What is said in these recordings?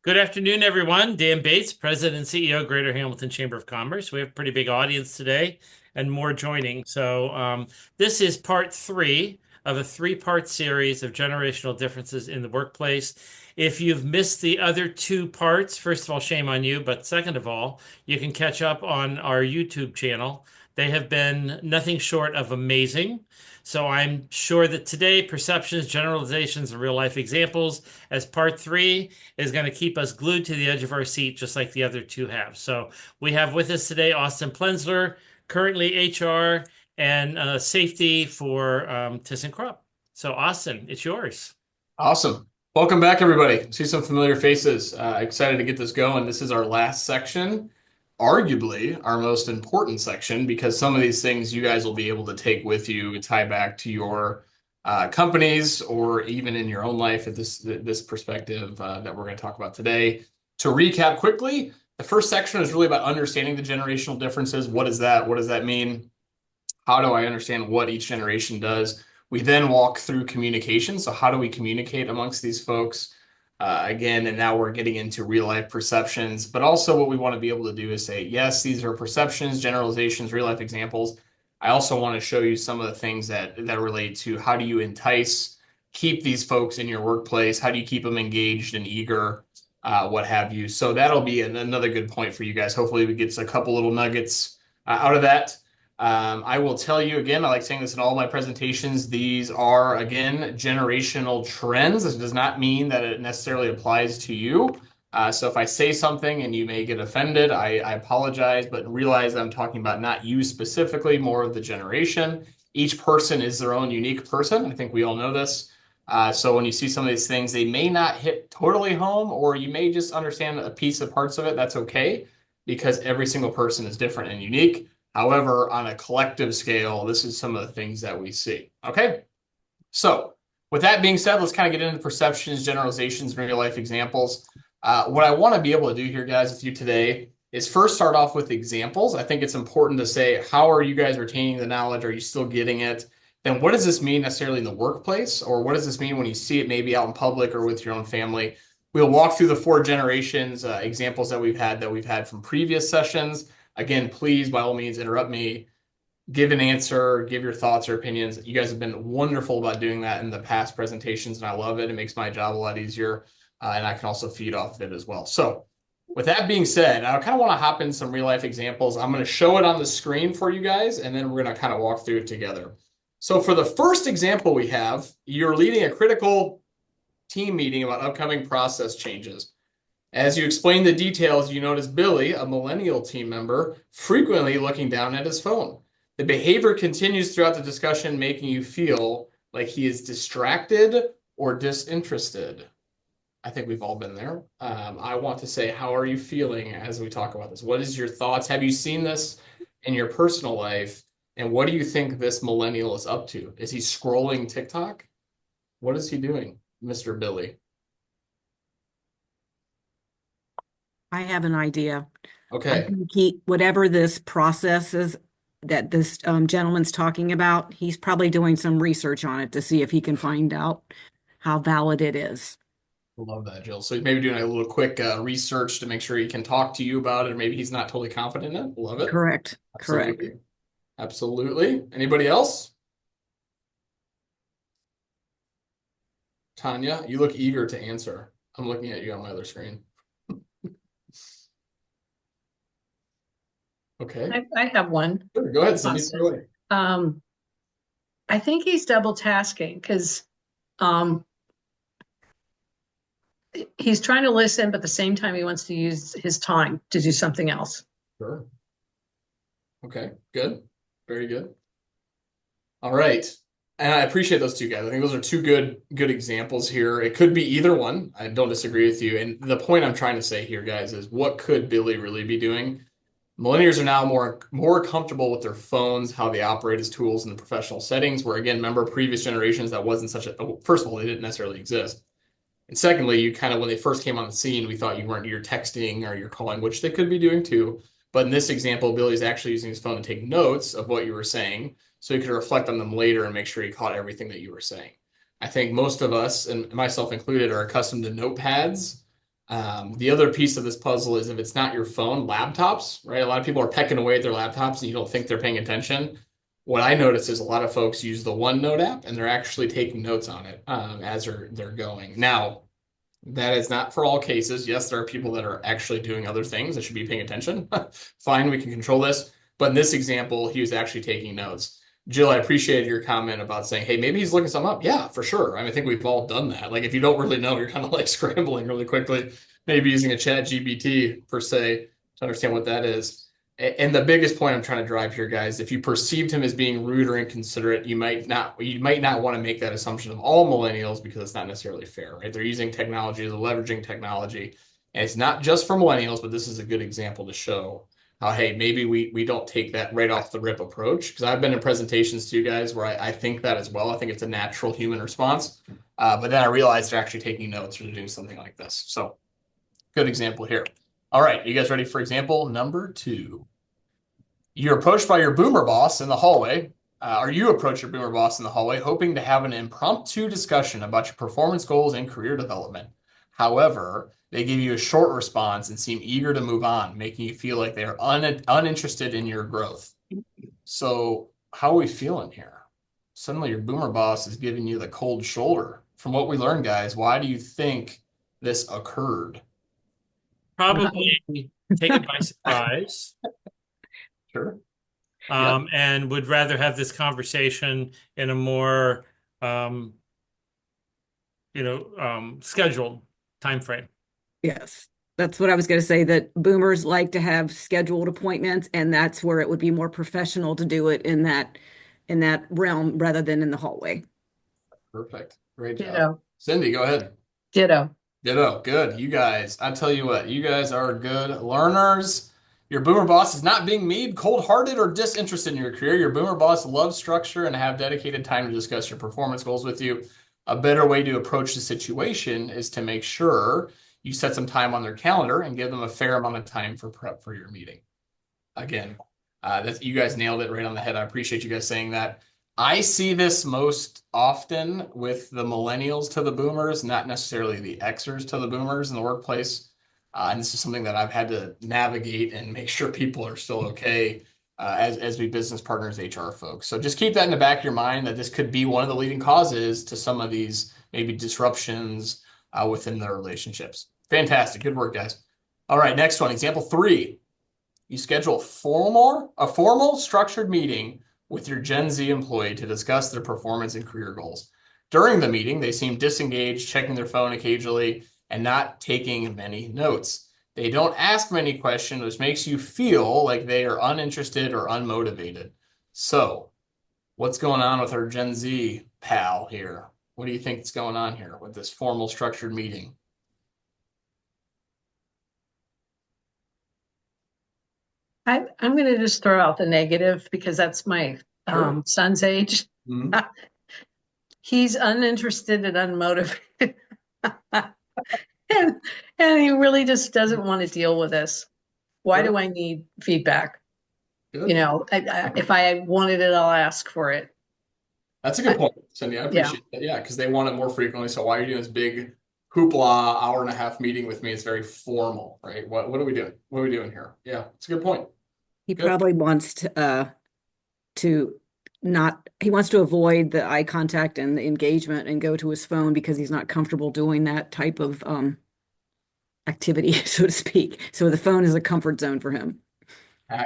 Good afternoon, everyone. Dan Bates, President and CEO, Greater Hamilton Chamber of Commerce. We have a pretty big audience today and more joining. This is part three of a three-part series of generational differences in the workplace. If you've missed the other two parts, first of all, shame on you. But second of all, you can catch up on our YouTube channel. They have been nothing short of amazing. So I'm sure that today, perceptions, generalizations, and real life examples as part three is going to keep us glued to the edge of our seat, just like the other two have. So we have with us today Austin Plensler, currently HR and safety for ThyssenKrupp. So Austin, it's yours. Awesome. Welcome back, everybody. See some familiar faces. Excited to get this going. This is our last section, arguably our most important section, because some of these things you guys will be able to take with you, tie back to your companies, or even in your own life at this perspective that we're going to talk about today. To recap quickly, the first section is really about understanding the generational differences. What is that? What does that mean? How do I understand what each generation does? We then walk through communication. So how do we communicate amongst these folks? Again, and now we're getting into real life perceptions, but also what we want to be able to do is say, yes, these are perceptions, generalizations, real life examples. I also want to show you some of the things that relate to how do you entice, keep these folks in your workplace? How do you keep them engaged and eager, what have you? So that'll be another good point for you guys. Hopefully we get a couple little nuggets out of that. I will tell you again, I like saying this in all my presentations. These are, again, generational trends. This does not mean that it necessarily applies to you. So if I say something and you may get offended, I apologize, but realize that I'm talking about not you specifically, more of the generation. Each person is their own unique person. I think we all know this. So when you see some of these things, they may not hit totally home, or you may just understand a piece of parts of it. That's okay, because every single person is different and unique. However, on a collective scale, this is some of the things that we see. Okay, so with that being said, let's kind of get into perceptions, generalizations, and real life examples. What I want to be able to do here, guys, with you today is first start off with examples. I think it's important to say, how are you guys retaining the knowledge? Are you still getting it? Then what does this mean necessarily in the workplace? Or what does this mean when you see it maybe out in public or with your own family? We'll walk through the four generations examples that we've had from previous sessions. Again, please, by all means, interrupt me, give an answer, give your thoughts or opinions. You guys have been wonderful about doing that in the past presentations, and I love it. It makes my job a lot easier, and I can also feed off of it as well. So with that being said, I kind of want to hop in some real life examples. I'm going to show it on the screen for you guys, and then we're going to kind of walk through it together. So for the first example we have, you're leading a critical team meeting about upcoming process changes. As you explain the details, you notice Billy, a millennial team member, frequently looking down at his phone. The behavior continues throughout the discussion, making you feel like he is distracted or disinterested. I think we've all been there. I want to say, how are you feeling as we talk about this? What is your thoughts? Have you seen this in your personal life? And what do you think this millennial is up to? Is he scrolling TikTok? What is he doing, Mr. Billy? I have an idea. I Okay. think whatever this process is that this gentleman's talking about, he's probably doing some research on it to see if he can find out how valid it is. Love that, Jill. So maybe doing a little quick research to make sure he can talk to you about it, or maybe he's not totally confident in it. Love it. Correct. Correct. Absolutely. Absolutely. Anybody else? Tanya, you look eager to answer. I'm looking at you on my other screen. Okay. I have one. Sure, go ahead, Cindy. Austin. I think he's double tasking because um, he's trying to listen, but at the same time, he wants to use his time to do something else. Sure. Okay, good. Very good. All right. And I appreciate those two guys. I think those are two good examples here. It could be either one. I don't disagree with you. And the point I'm trying to say here, guys, is what could Billy really be doing? Millennials are now more comfortable with their phones, how they operate as tools in the professional settings, where again, remember previous generations, that wasn't such a, first of all, they didn't necessarily exist. And secondly, you kind of, when they first came on the scene, we thought you're texting or you're calling, which they could be doing too. But in this example, Billy's actually using his phone to take notes of what you were saying so he could reflect on them later and make sure he caught everything that you were saying. I think most of us, and myself included, are accustomed to notepads. The other piece of this puzzle is if it's not your phone, laptops, right? A lot of people are pecking away at their laptops and you don't think they're paying attention. What I notice is a lot of folks use the OneNote app and they're actually taking notes on it as they're going. Now, that is not for all cases. Yes, there are people that are actually doing other things that should be paying attention. Fine, we can control this. But in this example, he was actually taking notes. Jill, I appreciated your comment about saying, hey, maybe he's looking something up. Yeah, for sure. I mean, I think we've all done that. Like if you don't really know, you're kind of like scrambling really quickly, maybe using a chat GPT per se to understand what that is. And the biggest point I'm trying to drive here, guys, if you perceived him as being rude or inconsiderate, you might not want to make that assumption of all millennials because it's not necessarily fair, right? They're using technology, they're leveraging technology. And it's not just for millennials, but this is a good example to show how, hey, maybe we don't take that right off the rip approach. Because I've been in presentations to you guys where I think that as well. I think it's a natural human response. But then I realized they're actually taking notes or they're doing something like this. So good example here. All right, you guys ready for example number 2? You're approached by your boomer boss in the hallway, or you approach your boomer boss in the hallway, hoping to have an impromptu discussion about your performance goals and career development. However, they give you a short response and seem eager to move on, making you feel like they're uninterested in your growth. So, how are we feeling here? Suddenly, your boomer boss is giving you the cold shoulder. From what we learned, guys, why do you think this occurred? Probably taken by surprise. Sure. And would rather have this conversation in a more, scheduled time frame. Yes, that's what I was going to say, that boomers like to have scheduled appointments, and that's where it would be more professional to do it in that realm rather than in the hallway. Perfect. Great job. Ditto. Cindy, go ahead. Ditto. Ditto. Good. You guys, I tell you what, you guys are good learners. Your boomer boss is not being mean, cold-hearted, or disinterested in your career. Your boomer boss loves structure and have dedicated time to discuss your performance goals with you. A better way to approach the situation is to make sure you set some time on their calendar and give them a fair amount of time for prep for your meeting. Again, you guys nailed it right on the head. I appreciate you guys saying that. I see this most often with the millennials to the boomers, not necessarily the Xers to the boomers in the workplace. And this is something that I've had to navigate and make sure people are still okay as we business partners, HR folks. So just keep that in the back of your mind that this could be one of the leading causes to some of these maybe disruptions within their relationships. Fantastic. Good work, guys. All right, next one. Example 3. You schedule a formal structured meeting with your Gen Z employee to discuss their performance and career goals. During the meeting, they seem disengaged, checking their phone occasionally, and not taking many notes. They don't ask many questions, which makes you feel like they are uninterested or unmotivated. So, what's going on with our Gen Z pal here? What do you think is going on here with this formal structured meeting? I'm going to just throw out the negative because that's my Sure. son's age. Mhm. He's uninterested and unmotivated. and he really just doesn't want to deal with this. Why do I need feedback? Good. You know, if I wanted it, I'll ask for it. That's a good point, Cindy. I appreciate that. Yeah, because they want it more frequently. So why are you doing this big hoopla hour-and-a-half meeting with me? It's very formal, right? What are we doing? What are we doing here? Yeah, it's a good point. He Good. probably wants he wants to avoid the eye contact and the engagement and go to his phone because he's not comfortable doing that type of activity, so to speak. So the phone is a comfort zone for him.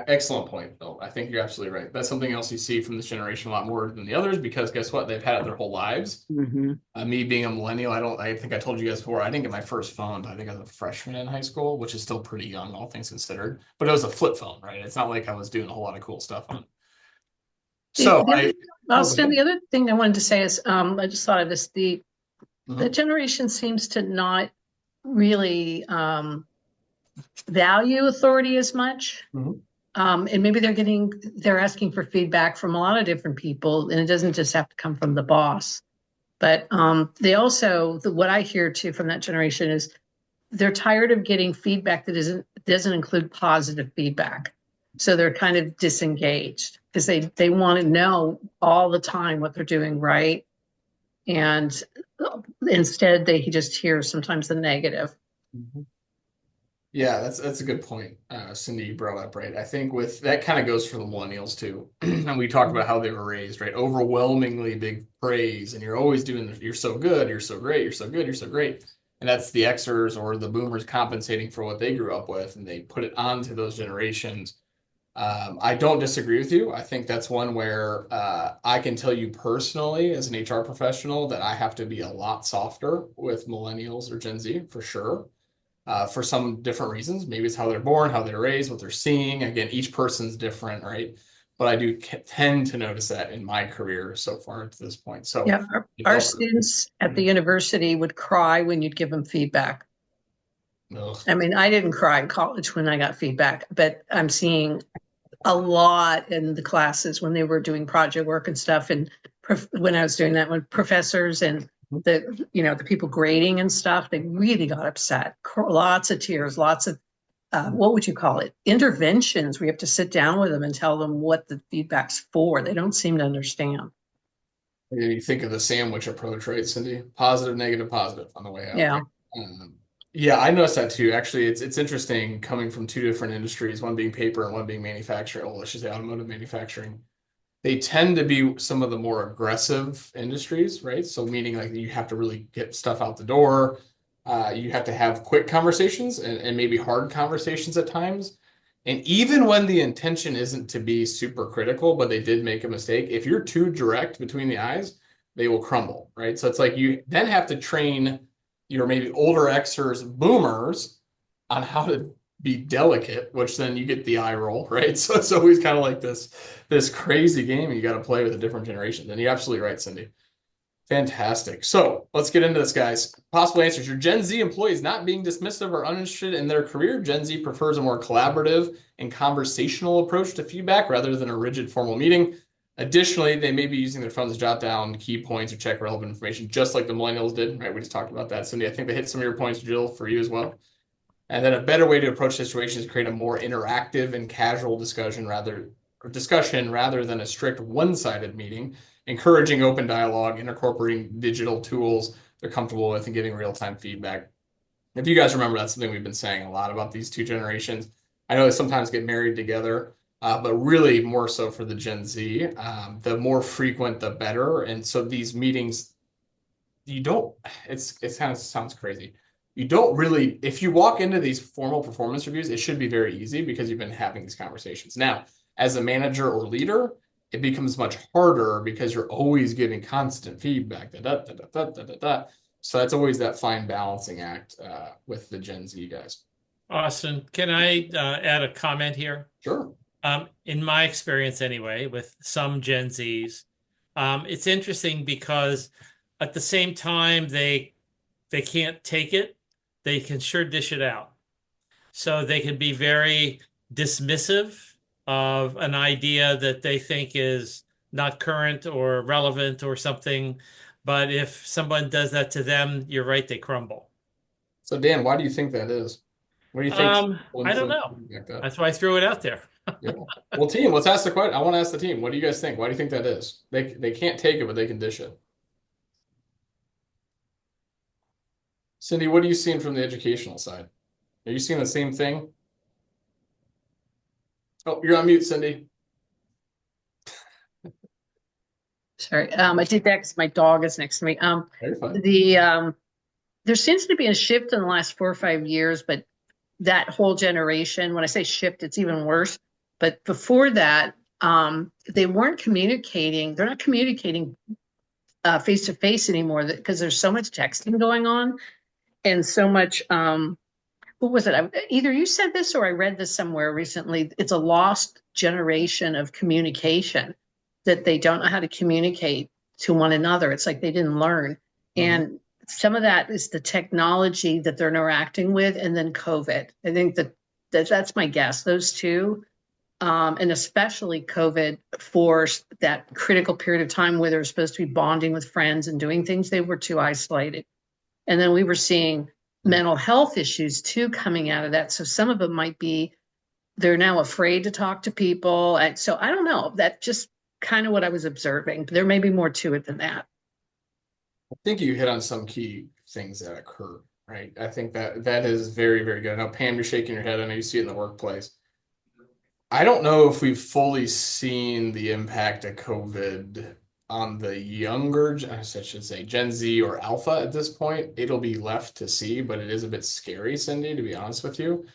Excellent point, Bill. I think you're absolutely right. That's something else you see from this generation a lot more than the others because guess what? They've had it their whole lives. Mm-hmm. Me being a millennial, I think I told you guys before, I didn't get my first phone. I think I was a freshman in high school, which is still pretty young, all things considered. But it was a flip phone, right? It's not like I was doing a whole lot of cool stuff on it. So Austin, the other thing I wanted to say is I just thought of this. The Mhm. generation seems to not really value authority as much. Mhm. And maybe they're asking for feedback from a lot of different people, and it doesn't just have to come from the boss. But they also, what I hear too from that generation is they're tired of getting feedback that doesn't include positive feedback. So they're kind of disengaged because they want to know all the time what they're doing right. And instead they just hear sometimes the negative. Mhm. Yeah, that's a good point. Cindy, you brought up, right? I think with that kind of goes for the millennials too. And we talked about how they were raised, right? Overwhelmingly big praise, and you're always doing, you're so good, you're so great, you're so good, you're so great. And that's the Xers or the boomers compensating for what they grew up with, and they put it onto those generations. I don't disagree with you. I think that's one where I can tell you personally, as an HR professional, that I have to be a lot softer with millennials or Gen Z for sure, for some different reasons. Maybe it's how they're born, how they're raised, what they're seeing. Again, each person's different, right? But I do tend to notice that in my career so far to this point. So, Yeah, our students at the university would cry when you'd give them feedback. ugh. I mean, I didn't cry in college when I got feedback, but I'm seeing a lot in the classes when they were doing project work and stuff. And when I was doing that with professors and the people grading and stuff, they really got upset. Lots of tears, lots of what would you call it? Interventions. We have to sit down with them and tell them what the feedback's for. They don't seem to understand. You think of the sandwich approach, right, Cindy? Positive, negative, positive on the way out, Yeah. right? Yeah, I noticed that too. Actually, it's interesting coming from two different industries, one being paper and one being manufacturing. Well, let's just say automotive manufacturing. They tend to be some of the more aggressive industries, right? So meaning like you have to really get stuff out the door. You have to have quick conversations and maybe hard conversations at times. And even when the intention isn't to be super critical, but they did make a mistake, if you're too direct between the eyes, they will crumble, right? So it's like you then have to train your maybe older Xers, boomers, on how to be delicate, which then you get the eye roll, right? So it's always kind of like this crazy game you got to play with a different generation. And you're absolutely right, Cindy. Fantastic. So let's get into this, guys. Possible answers. Your Gen Z employees not being dismissive or uninterested in their career. Gen Z prefers a more collaborative and conversational approach to feedback rather than a rigid formal meeting. Additionally, they may be using their phones to jot down key points or check relevant information, just like the millennials did, right? We just talked about that. Cindy, I think they hit some of your points, Jill, for you as well. And then a better way to approach situations is create a more interactive and casual discussion rather than a strict one-sided meeting, encouraging open dialogue and incorporating digital tools they're comfortable with and giving real-time feedback. If you guys remember, that's something we've been saying a lot about these two generations. I know they sometimes get married together, but really more so for the Gen Z. The more frequent, the better. And so these meetings, you don't, it kind of sounds crazy. You don't really, if you walk into these formal performance reviews, it should be very easy because you've been having these conversations. Now, as a manager or leader, it becomes much harder because you're always giving constant feedback. So that's always that fine balancing act with the Gen Z guys. Austin, can I add a comment here? Sure. In my experience, anyway, with some Gen Zs, it's interesting because at the same time they can't take it, they can sure dish it out. So they can be very dismissive of an idea that they think is not current or relevant or something. But if someone does that to them, you're right, they crumble. So Dan, why do you think that is? What do you think I don't influence know. like that? That's why I threw it out there. Yeah. Well, team, let's ask the question. I want to ask the team. What do you guys think? Why do you think that is? They can't take it, but they can dish it. Cindy, what are you seeing from the educational side? Are you seeing the same thing? Oh, you're on mute, Cindy. Sorry. I did that because my dog is next to me. Very fine. There seems to be a shift in the last 4 or 5 years, but that whole generation, when I say shift, it's even worse. But before that, they weren't communicating. They're not communicating face to face anymore because there's so much texting going on and so much. What was it? Either you said this or I read this somewhere recently. It's a lost generation of communication that they don't know how to communicate to one another. It's like they didn't learn. And some of that is the technology that they're interacting with, and then COVID. I think that's my guess. Those two, and especially COVID, for that critical period of time where they were supposed to be bonding with friends and doing things, they were too isolated. And then we were seeing mental health issues too coming out of that. So some of it might be they're now afraid to talk to people. And so I don't know. That's just kind of what I was observing. There may be more to it than that. I think you hit on some key things that occur. right? I think that is very, very good. Now, Pam, you're shaking your head. I know you see it in the workplace. I don't know if we've fully seen the impact of COVID on the younger, I should say Gen Z or Alpha at this point. It'll be left to see, but it is a bit scary, Cindy, to be honest with you.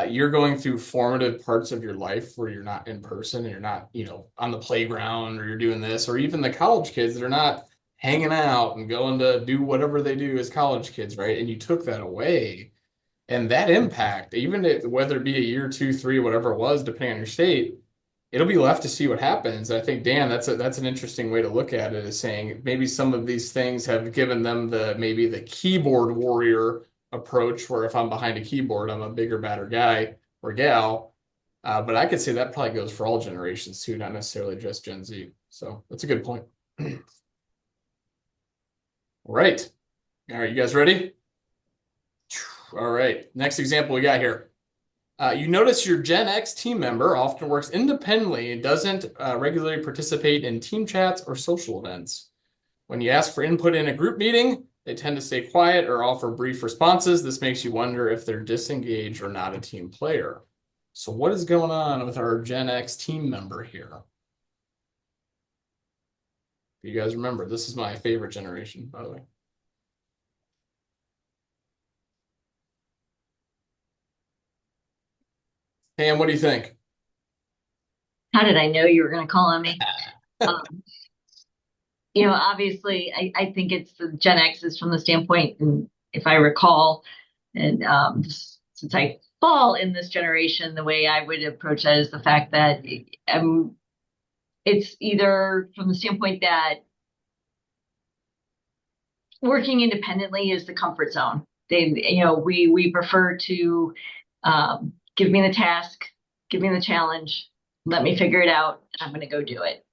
You're going through formative parts of your life where you're not in person and you're not, on the playground, or you're doing this, or even the college kids that are not hanging out and going to do whatever they do as college kids, right? And you took that away. And that impact, even whether it be a year, two, three, whatever it was, depending on your state, it'll be left to see what happens. I think, Dan, that's an interesting way to look at it, is saying maybe some of these things have given them maybe the keyboard warrior approach, where if I'm behind a keyboard, I'm a bigger, badder guy or gal. But I could say that probably goes for all generations too, not necessarily just Gen Z. So that's a good point. All right. All right, you guys ready? All right. Next example we got here. You notice your Gen X team member often works independently and doesn't regularly participate in team chats or social events. When you ask for input in a group meeting, they tend to stay quiet or offer brief responses. This makes you wonder if they're disengaged or not a team player. So what is going on with our Gen X team member here? You guys remember, this is my favorite generation, by the way. Pam, what do you think? How did I know you were going to call on me? Um, obviously, I think it's the Gen X is from the standpoint, and if I recall, and since I fall in this generation, the way I would approach that is the fact that it's either from the standpoint that working independently is the comfort zone. We prefer to give me the task, give me the challenge, let me figure it out, and I'm going to go do it.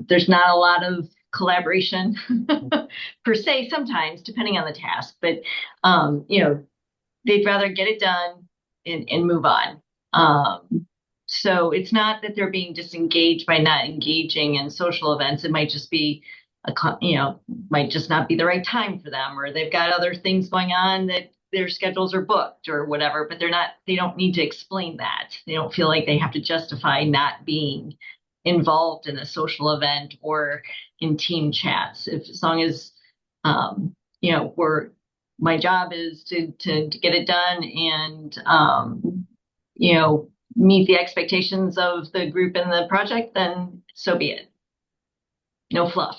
There's not a lot of collaboration per se, sometimes depending on the task, but they'd rather get it done and move on. So it's not that they're being disengaged by not engaging in social events. It might just be might just not be the right time for them, or they've got other things going on that their schedules are booked or whatever, but they don't need to explain that. They don't feel like they have to justify not being involved in a social event or in team chats. As long as, my job is to get it done and, meet the expectations of the group and the project, then so be it. No fluff.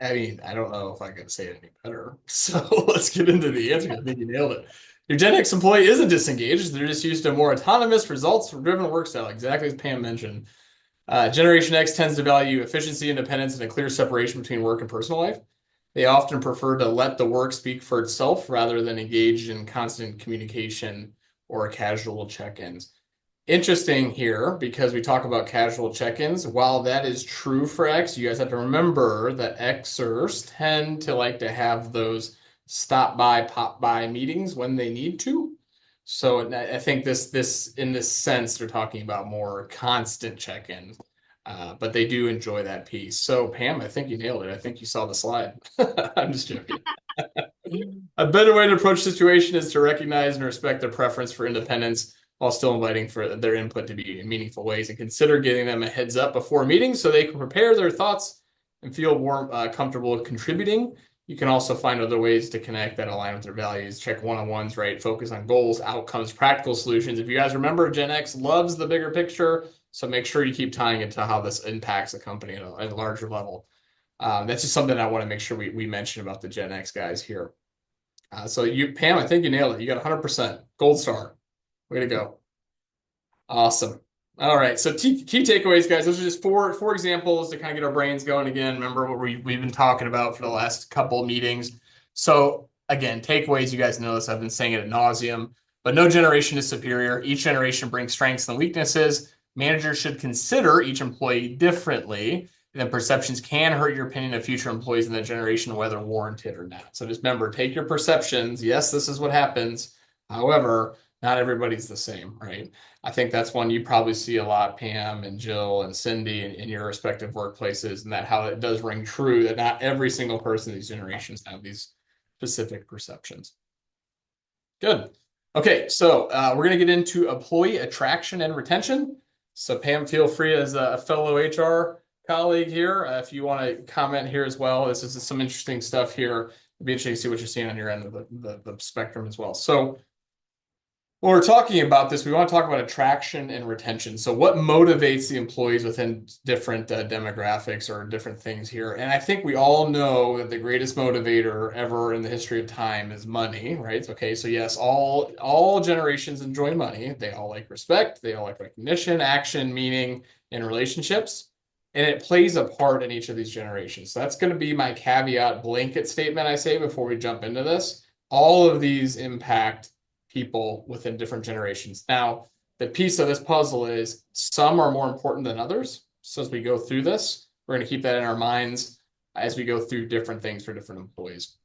I mean, I don't know if I can say it any better. So let's get into the answer. I think you nailed it. Your Gen X employee isn't disengaged. They're just used to a more autonomous, results-driven work style, exactly as Pam mentioned. Generation X tends to value efficiency, independence, and a clear separation between work and personal life. They often prefer to let the work speak for itself rather than engage in constant communication or casual check-ins. Interesting here, because we talk about casual check-ins. While that is true for X, you guys have to remember that Xers tend to like to have those stop by, pop by meetings when they need to. So I think this in this sense, they're talking about more constant check-ins, but they do enjoy that piece. So Pam, I think you nailed it. I think you saw the slide. I'm just joking. A better way to approach the situation is to recognize and respect their preference for independence while still inviting for their input to be in meaningful ways, and consider giving them a heads up before meetings so they can prepare their thoughts and feel more comfortable contributing. You can also find other ways to connect that align with their values. Check one-on-ones, right? Focus on goals, outcomes, practical solutions. If you guys remember, Gen X loves the bigger picture, so make sure you keep tying it to how this impacts the company at a larger level. That's just something I want to make sure we mention about the Gen X guys here. So Pam, I think you nailed it. You got 100%. Gold star. Way to go. Awesome. All right. So key takeaways, guys. Those are just four examples to kind of get our brains going again. Remember what we've been talking about for the last couple of meetings. So again, takeaways, you guys know this. I've been saying it ad nauseum, but no generation is superior. Each generation brings strengths and weaknesses. Managers should consider each employee differently. And then perceptions can hurt your opinion of future employees in that generation, whether warranted or not. So just remember, take your perceptions. Yes, this is what happens. However, not everybody's the same, right? I think that's one you probably see a lot, Pam and Jill and Cindy in your respective workplaces, and that how it does ring true that not every single person in these generations have these specific perceptions. Good. Okay, so we're going to get into employee attraction and retention. So Pam, feel free as a fellow HR colleague here, if you want to comment here as well. This is some interesting stuff here. It'd be interesting to see what you're seeing on your end of the spectrum as well. So when we're talking about this, we want to talk about attraction and retention. So what motivates the employees within different demographics or different things here? And I think we all know that the greatest motivator ever in the history of time is money, right? Okay, so yes, all generations enjoy money. They all like respect. They all like recognition, action, meaning, and relationships. And it plays a part in each of these generations. So that's going to be my caveat blanket statement I say before we jump into this. All of these impact people within different generations. Now, the piece of this puzzle is some are more important than others. So as we go through this, we're going to keep that in our minds as we go through different things for different employees.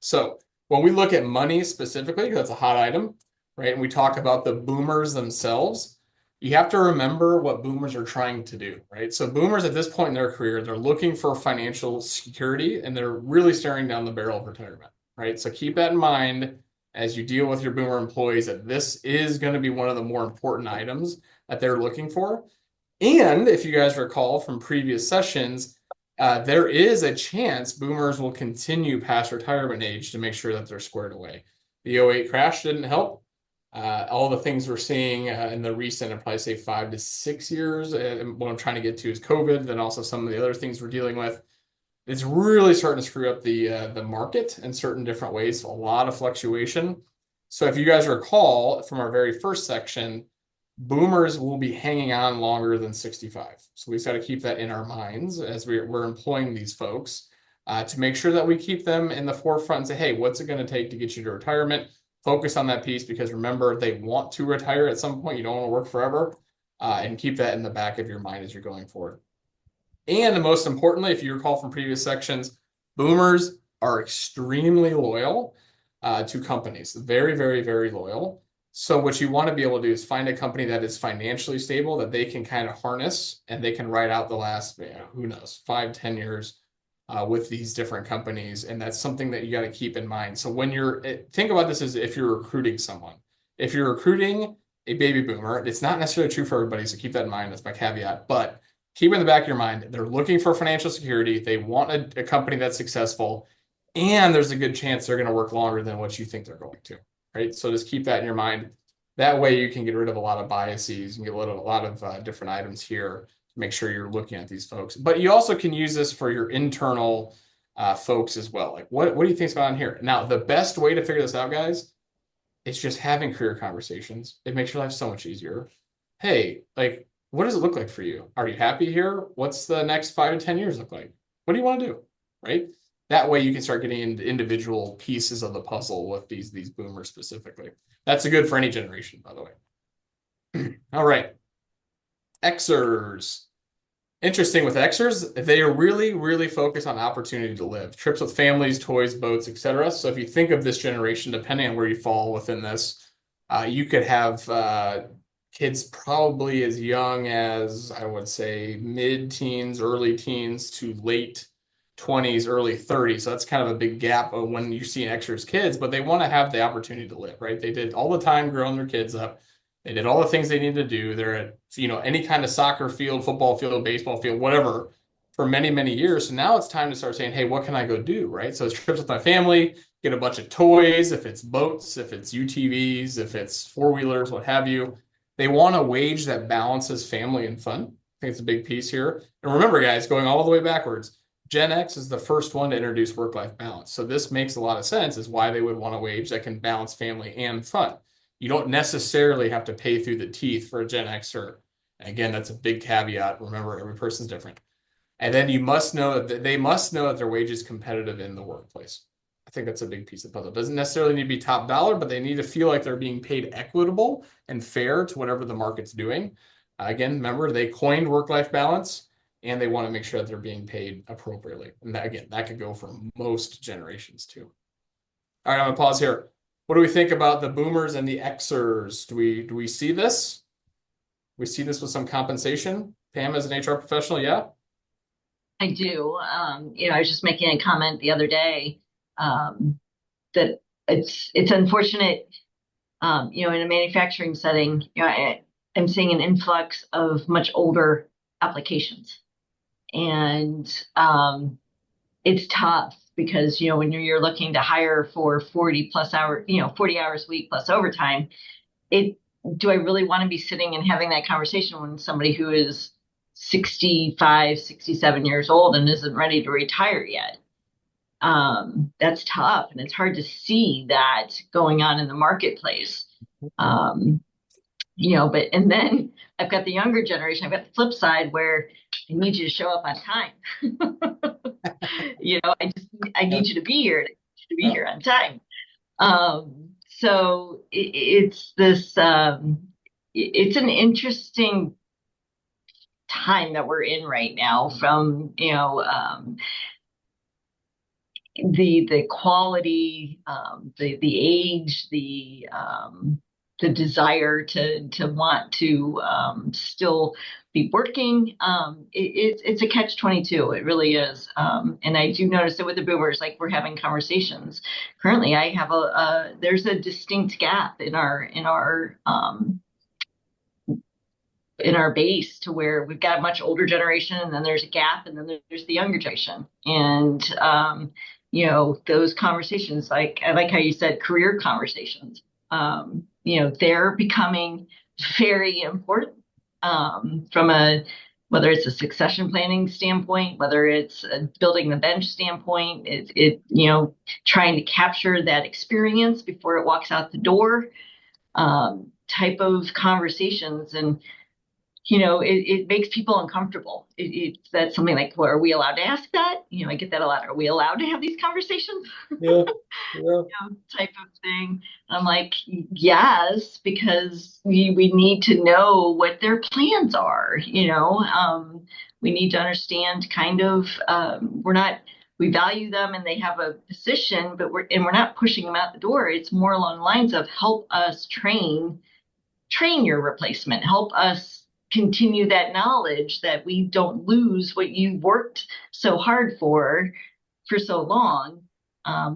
So when we look at money specifically, because that's a hot item, right? And we talk about the boomers themselves, you have to remember what boomers are trying to do, right? So boomers at this point in their career, they're looking for financial security and they're really staring down the barrel of retirement, right? So keep that in mind as you deal with your boomer employees, that this is going to be one of the more important items that they're looking for. And if you guys recall from previous sessions, there is a chance boomers will continue past retirement age to make sure that they're squared away. The 08 crash didn't help. All the things we're seeing in the recent, I'd probably say 5 to 6 years. And what I'm trying to get to is COVID, and also some of the other things we're dealing with. It's really starting to screw up the market in certain different ways. A lot of fluctuation. So if you guys recall from our very first section, boomers will be hanging on longer than 65. So we've got to keep that in our minds as we're employing these folks to make sure that we keep them in the forefront and say, hey, what's it going to take to get you to retirement? Focus on that piece because remember, they want to retire at some point. You don't want to work forever, and keep that in the back of your mind as you're going forward. And most importantly, if you recall from previous sections, boomers are extremely loyal to companies. Very, very, very loyal. So what you want to be able to do is find a company that is financially stable, that they can kind of harness, and they can ride out the last, who knows, 5, 10 years with these different companies. And that's something that you got to keep in mind. So when think about this as if you're recruiting someone. If you're recruiting a baby boomer, it's not necessarily true for everybody, so keep that in mind. That's my caveat. But keep in the back of your mind, they're looking for financial security. They want a company that's successful, and there's a good chance they're going to work longer than what you think they're going to, right? So just keep that in your mind. That way you can get rid of a lot of biases and get rid of a lot of different items here to make sure you're looking at these folks. But you also can use this for your internal folks as well. Like, what do you think's going on here? Now, the best way to figure this out, guys, is just having career conversations. It makes your life so much easier. Hey, like, what does it look like for you? Are you happy here? What's the next 5 to 10 years look like? What do you want to do? Right? That way you can start getting into individual pieces of the puzzle with these boomers specifically. That's good for any generation, by the way. All right. Xers. Interesting with Xers, they are really, really focused on opportunity to live. Trips with families, toys, boats, etc. So if you think of this generation, depending on where you fall within this, you could have kids probably as young as, I would say, mid-teens, early teens to late 20s, early 30s. So that's kind of a big gap of when you see Xers kids, but they want to have the opportunity to live, right? They did all the time growing their kids up. They did all the things they needed to do. They're at, any kind of soccer field, football field, baseball field, whatever, for many, many years. So now it's time to start saying, hey, what can I go do, right? So it's trips with my family, get a bunch of toys, if it's boats, if it's UTVs, if it's four-wheelers, what have you. They want a wage that balances family and fun. I think it's a big piece here. And remember, guys, going all the way backwards, Gen X is the first one to introduce work-life balance. So this makes a lot of sense is why they would want a wage that can balance family and fun. You don't necessarily have to pay through the teeth for a Gen Xer. Again, that's a big caveat. Remember, every person's different. And then you must know that they must know that their wage is competitive in the workplace. I think that's a big piece of the puzzle. It doesn't necessarily need to be top dollar, but they need to feel like they're being paid equitable and fair to whatever the market's doing. Again, remember, they coined work-life balance, and they want to make sure that they're being paid appropriately. And that, again, that could go for most generations too. All right, I'm gonna pause here. What do we think about the boomers and the Xers? Do we see this? We see this with some compensation? Pam, as an HR professional, yeah? I do. I was just making a comment the other day. that it's unfortunate, in a manufacturing setting, I'm seeing an influx of much older applications. And it's tough because, when you're looking to hire for 40 plus hour, 40 hours a week plus overtime, do I really want to be sitting and having that conversation when somebody who is 65, 67 years old and isn't ready to retire yet? That's tough. And it's hard to see that going on in the marketplace. And then I've got the younger generation. I've got the flip side where I need you to show up on time. I need you to be here. I need you to be here on time. So it's this, it's an interesting time that we're in right now from, the quality, the age, the desire to want to still be working. It's a catch-22. It really is. And I do notice it with the boomers, like we're having conversations. Currently, I have there's a distinct gap in our base to where we've got a much older generation, and then there's a gap, and then there's the younger generation. And those conversations, I like how you said career conversations. They're becoming very important from whether it's a succession planning standpoint, whether it's a building the bench standpoint, trying to capture that experience before it walks out the door, type of conversations. And it makes people uncomfortable. That's something like, well, are we allowed to ask that? I get that a lot. Are we allowed to have these conversations? Yeah. Type of thing. I'm like, yes, because we need to know what their plans are. We need to understand kind of, we value them and they have a position, but we're not pushing them out the door. It's more along the lines of help us train your replacement, help us continue that knowledge that we don't lose what you worked so hard for so long.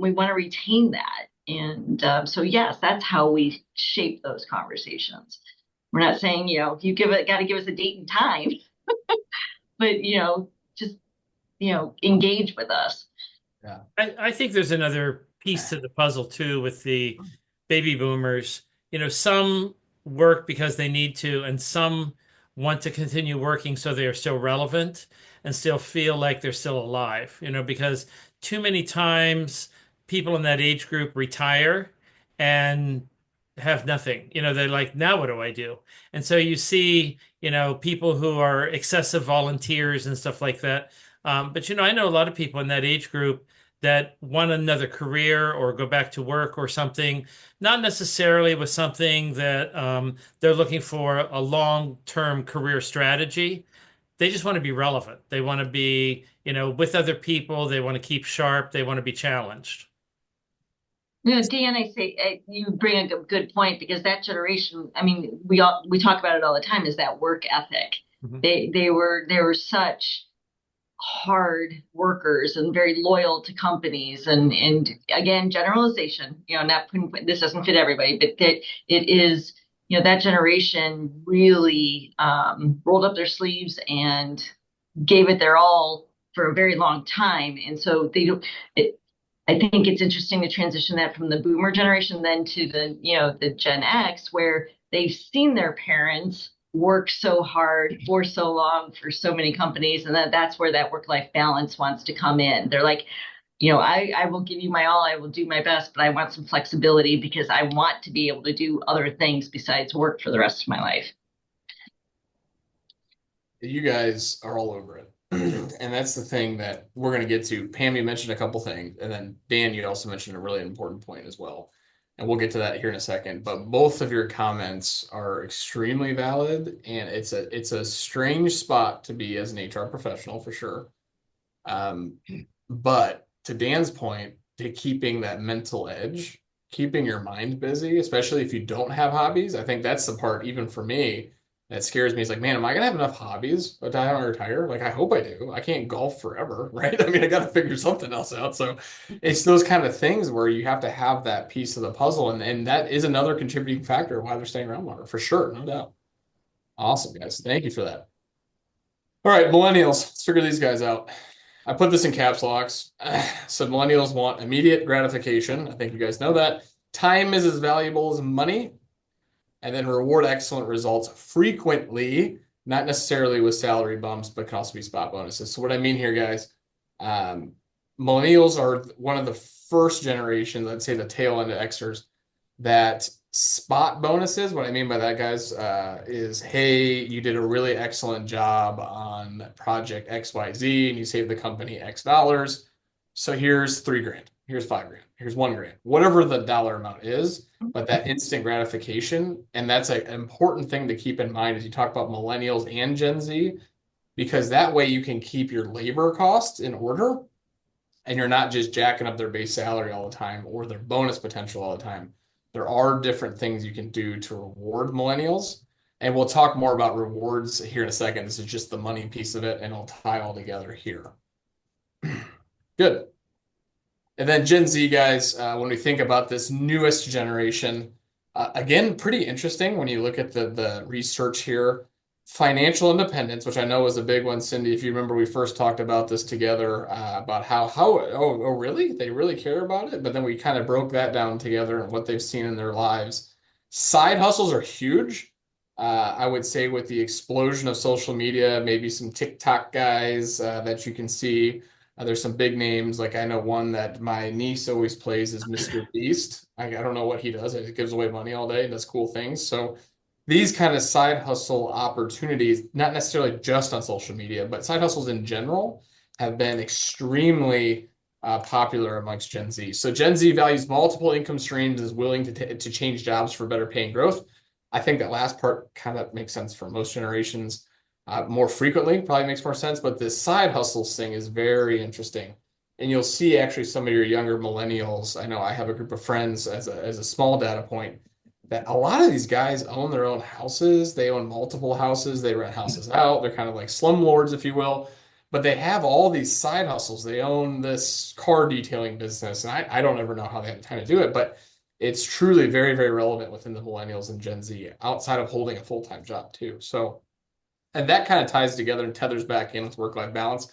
We want to retain that. And so, yes, that's how we shape those conversations. We're not saying, got to give us a date and time, but, just, engage with us. Yeah. I think there's another piece to the puzzle too with the baby boomers. Some work because they need to, and some want to continue working so they are still relevant and still feel like they're still alive, because too many times people in that age group retire and have nothing. They're like, now what do I do? And so you see, people who are excessive volunteers and stuff like that. But I know a lot of people in that age group that want another career or go back to work or something, not necessarily with something that they're looking for a long-term career strategy. They just want to be relevant. They want to be, with other people. They want to keep sharp. They want to be challenged. Dan, I say you bring a good point, because that generation, I mean, we talk about it all the time, is that work ethic. Mm-hmm. They were such hard workers and very loyal to companies, and again, generalization, this doesn't fit everybody, but that it is, that generation really rolled up their sleeves and gave it their all for a very long time. And so I think it's interesting to transition that from the boomer generation then to the Gen X, where they've seen their parents work so hard for so long for so many companies, and that's where that work-life balance wants to come in. They're like, I will give you my all, I will do my best, but I want some flexibility because I want to be able to do other things besides work for the rest of my life. You guys are all over it. And that's the thing that we're going to get to. Pam, you mentioned a couple things, and then Dan, you also mentioned a really important point as well. And we'll get to that here in a second. But both of your comments are extremely valid, and it's a strange spot to be as an HR professional for sure. But to Dan's point, to keeping that mental edge, keeping your mind busy, especially if you don't have hobbies, I think that's the part, even for me, That scares me. He's like, man, am I gonna have enough hobbies by the time I retire? Like, I hope I do. I can't golf forever, right? I mean, I got to figure something else out. So it's those kind of things where you have to have that piece of the puzzle. And that is another contributing factor why they're staying around longer, for sure, no doubt. Awesome, guys. Thank you for that. All right, millennials, let's figure these guys out. I put this in caps locks. So millennials want immediate gratification. I think you guys know that. Time is as valuable as money. And then reward excellent results frequently, not necessarily with salary bumps, but can also be spot bonuses. So what I mean here, guys, millennials are one of the first generations, I'd say the tail end of Xers, that spot bonuses. What I mean by that, guys, is, hey, you did a really excellent job on project XYZ and you saved the company X dollars. So here's $3,000, here's $5,000, here's $1,000, whatever the dollar amount is, but that instant gratification. And that's an important thing to keep in mind as you talk about millennials and Gen Z, because that way you can keep your labor costs in order and you're not just jacking up their base salary all the time or their bonus potential all the time. There are different things you can do to reward millennials. And we'll talk more about rewards here in a second. This is just the money piece of it, and it'll tie all together here. Good. And then Gen Z, guys, when we think about this newest generation, again, pretty interesting when you look at the research here. Financial independence, which I know was a big one, Cindy. If you remember, we first talked about this together about oh really? They really care about it? But then we kind of broke that down together and what they've seen in their lives. Side hustles are huge. I would say with the explosion of social media, maybe some TikTok guys that you can see. There's some big names, like I know one that my niece always plays is Mr. Beast. I don't know what he does. He gives away money all day and does cool things. So these kind of side hustle opportunities, not necessarily just on social media, but side hustles in general have been extremely popular amongst Gen Z. So Gen Z values multiple income streams, is willing to change jobs for better pay and growth. I think that last part kind of makes sense for most generations. More frequently, probably makes more sense, but this side hustles thing is very interesting. And you'll see actually some of your younger millennials. I know I have a group of friends as a small data point that a lot of these guys own their own houses. They own multiple houses. They rent houses out. They're kind of like slumlords, if you will. But they have all these side hustles. They own this car detailing business. And I don't ever know how they have time to do it, but it's truly very, very relevant within the millennials and Gen Z outside of holding a full-time job too. So, and that kind of ties together and tethers back in with work-life balance.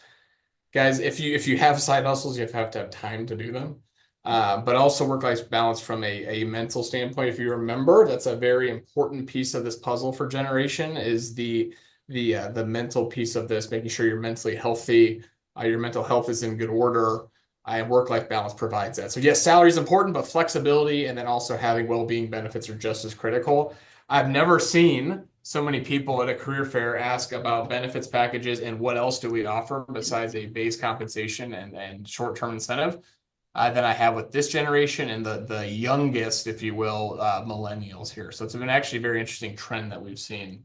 Guys, if you have side hustles, you have to have time to do them. But also work-life balance from a mental standpoint. If you remember, that's a very important piece of this puzzle for generation is the mental piece of this, making sure you're mentally healthy, your mental health is in good order, and work-life balance provides that. So yes, salary is important, but flexibility and then also having well-being benefits are just as critical. I've never seen so many people at a career fair ask about benefits packages and what else do we offer besides a base compensation and short-term incentive than I have with this generation and the youngest, if you will, millennials here. So it's been actually a very interesting trend that we've seen,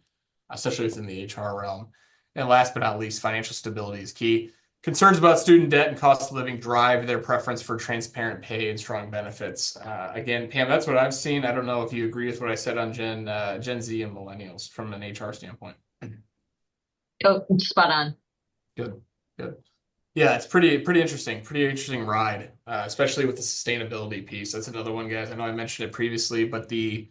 especially within the HR realm. And last but not least, financial stability is key. Concerns about student debt and cost of living drive their preference for transparent pay and strong benefits. Again, Pam, that's what I've seen. I don't know if you agree with what I said on Gen Z and millennials from an HR standpoint. Oh, spot on. Good, good. Yeah, it's pretty interesting ride, especially with the sustainability piece. That's another one, guys. I know I mentioned it previously, but the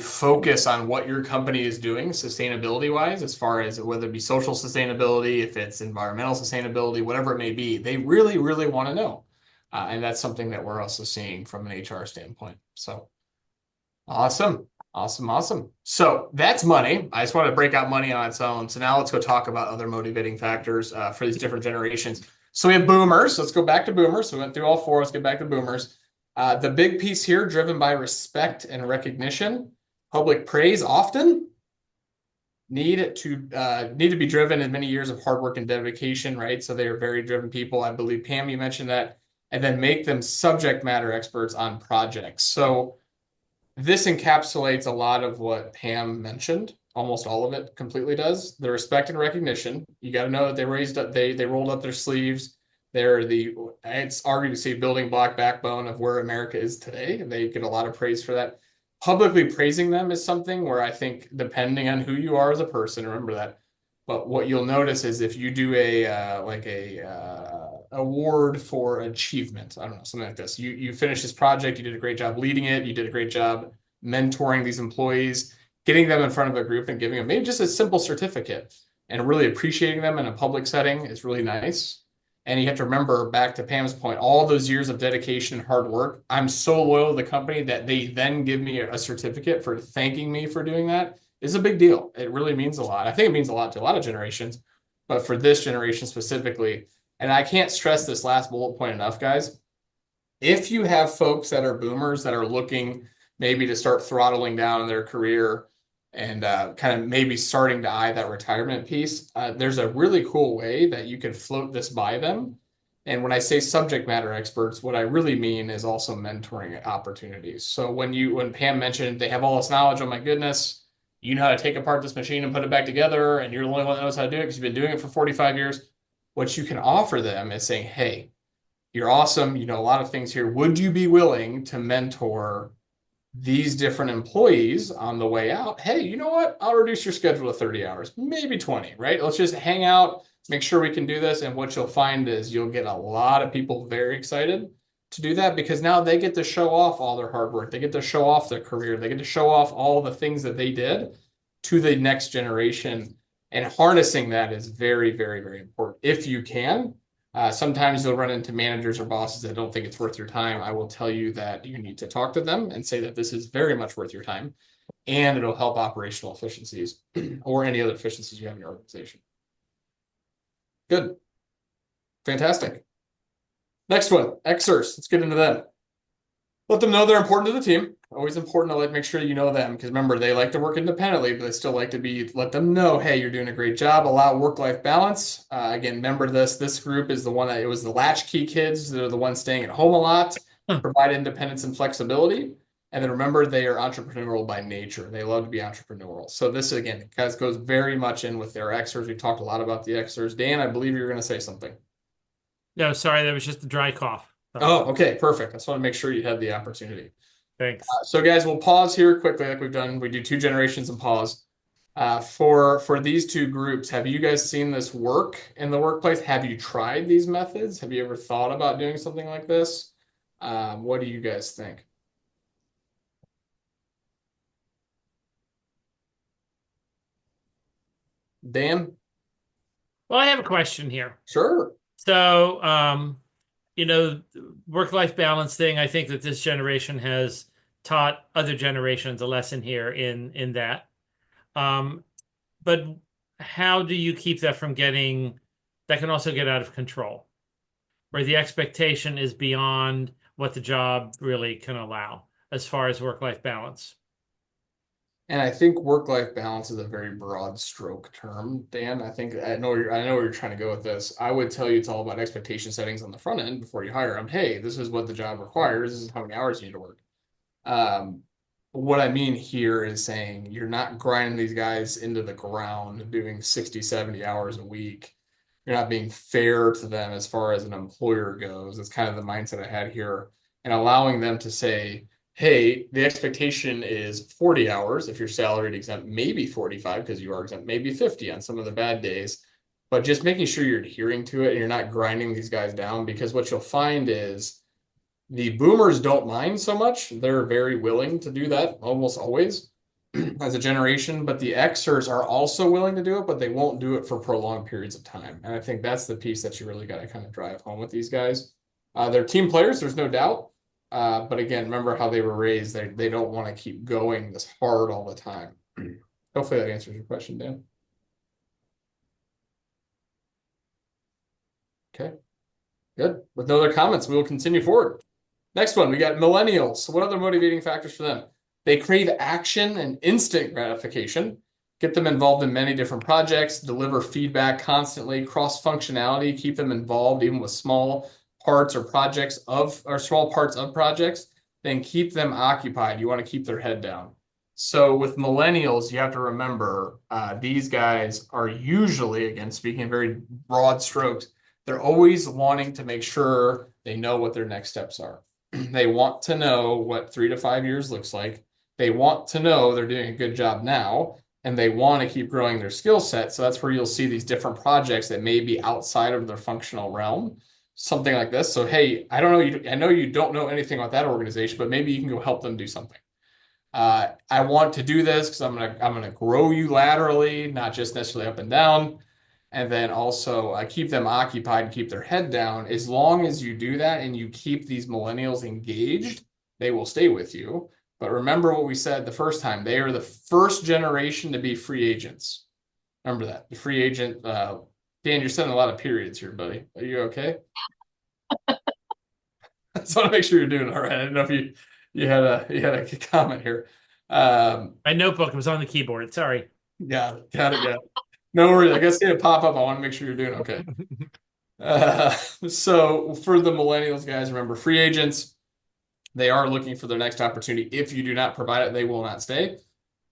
focus on what your company is doing sustainability wise, as far as whether it be social sustainability, if it's environmental sustainability, whatever it may be, they really, really want to know. And that's something that we're also seeing from an HR standpoint. So awesome. Awesome. So that's money. I just want to break out money on its own. So now let's go talk about other motivating factors for these different generations. So we have boomers. Let's go back to boomers. So we went through all four. Let's get back to boomers. The big piece here, driven by respect and recognition, public praise often, need to be driven in many years of hard work and dedication, right? So they are very driven people. I believe, Pam, you mentioned that. And then make them subject matter experts on projects. So this encapsulates a lot of what Pam mentioned. Almost all of it completely does. The respect and recognition. You got to know that they rolled up their sleeves. They're it's argued to say building block backbone of where America is today. And they get a lot of praise for that. publicly praising them is something where I think, depending on who you are as a person, remember that. But what you'll notice is if you do a like a award for achievement, I don't know, something like this. You finish this project, you did a great job leading it, you did a great job mentoring these employees, getting them in front of a group and giving them maybe just a simple certificate and really appreciating them in a public setting is really nice. And you have to remember, back to Pam's point, all those years of dedication and hard work. I'm so loyal to the company that they then give me a certificate for thanking me for doing that is a big deal. It really means a lot. I think it means a lot to a lot of generations, but for this generation specifically, and I can't stress this last bullet point enough, guys. If you have folks that are boomers that are looking maybe to start throttling down in their career and kind of maybe starting to eye that retirement piece, there's a really cool way that you can float this by them. And when I say subject matter experts, what I really mean is also mentoring opportunities. So when Pam mentioned they have all this knowledge, oh my goodness, you know how to take apart this machine and put it back together, and you're the only one that knows how to do it because you've been doing it for 45 years. What you can offer them is saying, hey, you're awesome. You know a lot of things here. Would you be willing to mentor these different employees on the way out? Hey, you know what? I'll reduce your schedule to 30 hours, maybe 20, right? Let's just hang out, make sure we can do this. And what you'll find is you'll get a lot of people very excited to do that because now they get to show off all their hard work. They get to show off their career. They get to show off all the things that they did to the next generation. And harnessing that is very, very, very important if you can. Sometimes you'll run into managers or bosses that don't think it's worth your time. I will tell you that you need to talk to them and say that this is very much worth your time, and it'll help operational efficiencies or any other efficiencies you have in your organization. Good. Fantastic. Next one, Xers. Let's get into them. Let them know they're important to the team. Always important to make sure you know them because remember, they like to work independently, but they still like to let them know, hey, you're doing a great job. Allow work-life balance. Again, remember this group is the one that it was the latchkey kids. They're the ones staying at home a lot, provide independence and flexibility. And then remember, they are entrepreneurial by nature. They love to be entrepreneurial. So this, again, guys, goes very much in with their Xers. We talked a lot about the Xers. Dan, I believe you're going to say something. No, sorry, that was just a dry cough. Oh, okay, perfect. I just want to make sure you had the opportunity. Thanks. So guys, we'll pause here quickly like we've done. We do 2 generations and pause. For these 2 groups, have you guys seen this work in the workplace? Have you tried these methods? Have you ever thought about doing something like this? What do you guys think? Dan? Well, I have a question here. Sure. So, work-life balance thing, I think that this generation has taught other generations a lesson here in that. But how do you keep that from that can also get out of control, where the expectation is beyond what the job really can allow as far as work-life balance? And I think work-life balance is a very broad stroke term, Dan. I know where you're trying to go with this. I would tell you it's all about expectation settings on the front end before you hire them. Hey, this is what the job requires. This is how many hours you need to work. What I mean here is saying you're not grinding these guys into the ground doing 60, 70 hours a week. You're not being fair to them as far as an employer goes. It's kind of the mindset I had here, and allowing them to say, hey, the expectation is 40 hours. If you're salaried exempt, maybe 45 because you are exempt, maybe 50 on some of the bad days. But just making sure you're adhering to it and you're not grinding these guys down, because what you'll find is the boomers don't mind so much. They're very willing to do that almost always as a generation, but the Xers are also willing to do it, but they won't do it for prolonged periods of time. And I think that's the piece that you really got to kind of drive home with these guys. They're team players, there's no doubt. But again, remember how they were raised. They don't want to keep going this hard all the time. Hopefully that answers your question, Dan. Okay, good. With no other comments, we will continue forward. Next one, we got millennials. So what other motivating factors for them? They crave action and instant gratification. Get them involved in many different projects, deliver feedback constantly, cross-functionality, keep them involved even with small parts or small parts of projects, then keep them occupied. You want to keep their head down. So with millennials, you have to remember these guys are usually, again, speaking in very broad strokes, they're always wanting to make sure they know what their next steps are. They want to know what 3 to 5 years looks like. They want to know they're doing a good job now, and they want to keep growing their skill set. So that's where you'll see these different projects that may be outside of their functional realm, something like this. So, hey, I don't know you, I know you don't know anything about that organization, but maybe you can go help them do something. I want to do this because I'm gonna grow you laterally, not just necessarily up and down. And then also keep them occupied and keep their head down. As long as you do that and you keep these millennials engaged, they will stay with you. But remember what we said the first time, they are the first generation to be free agents. Remember that. The free agent, Dan, you're sending a lot of periods here, buddy. Are you okay? I just want to make sure you're doing all right. I didn't know if you had a comment here. My notebook was on the keyboard. Sorry. Got it. No worries. I guess it pop up. I want to make sure you're doing okay. So for the millennials, guys, remember free agents, they are looking for their next opportunity. If you do not provide it, they will not stay.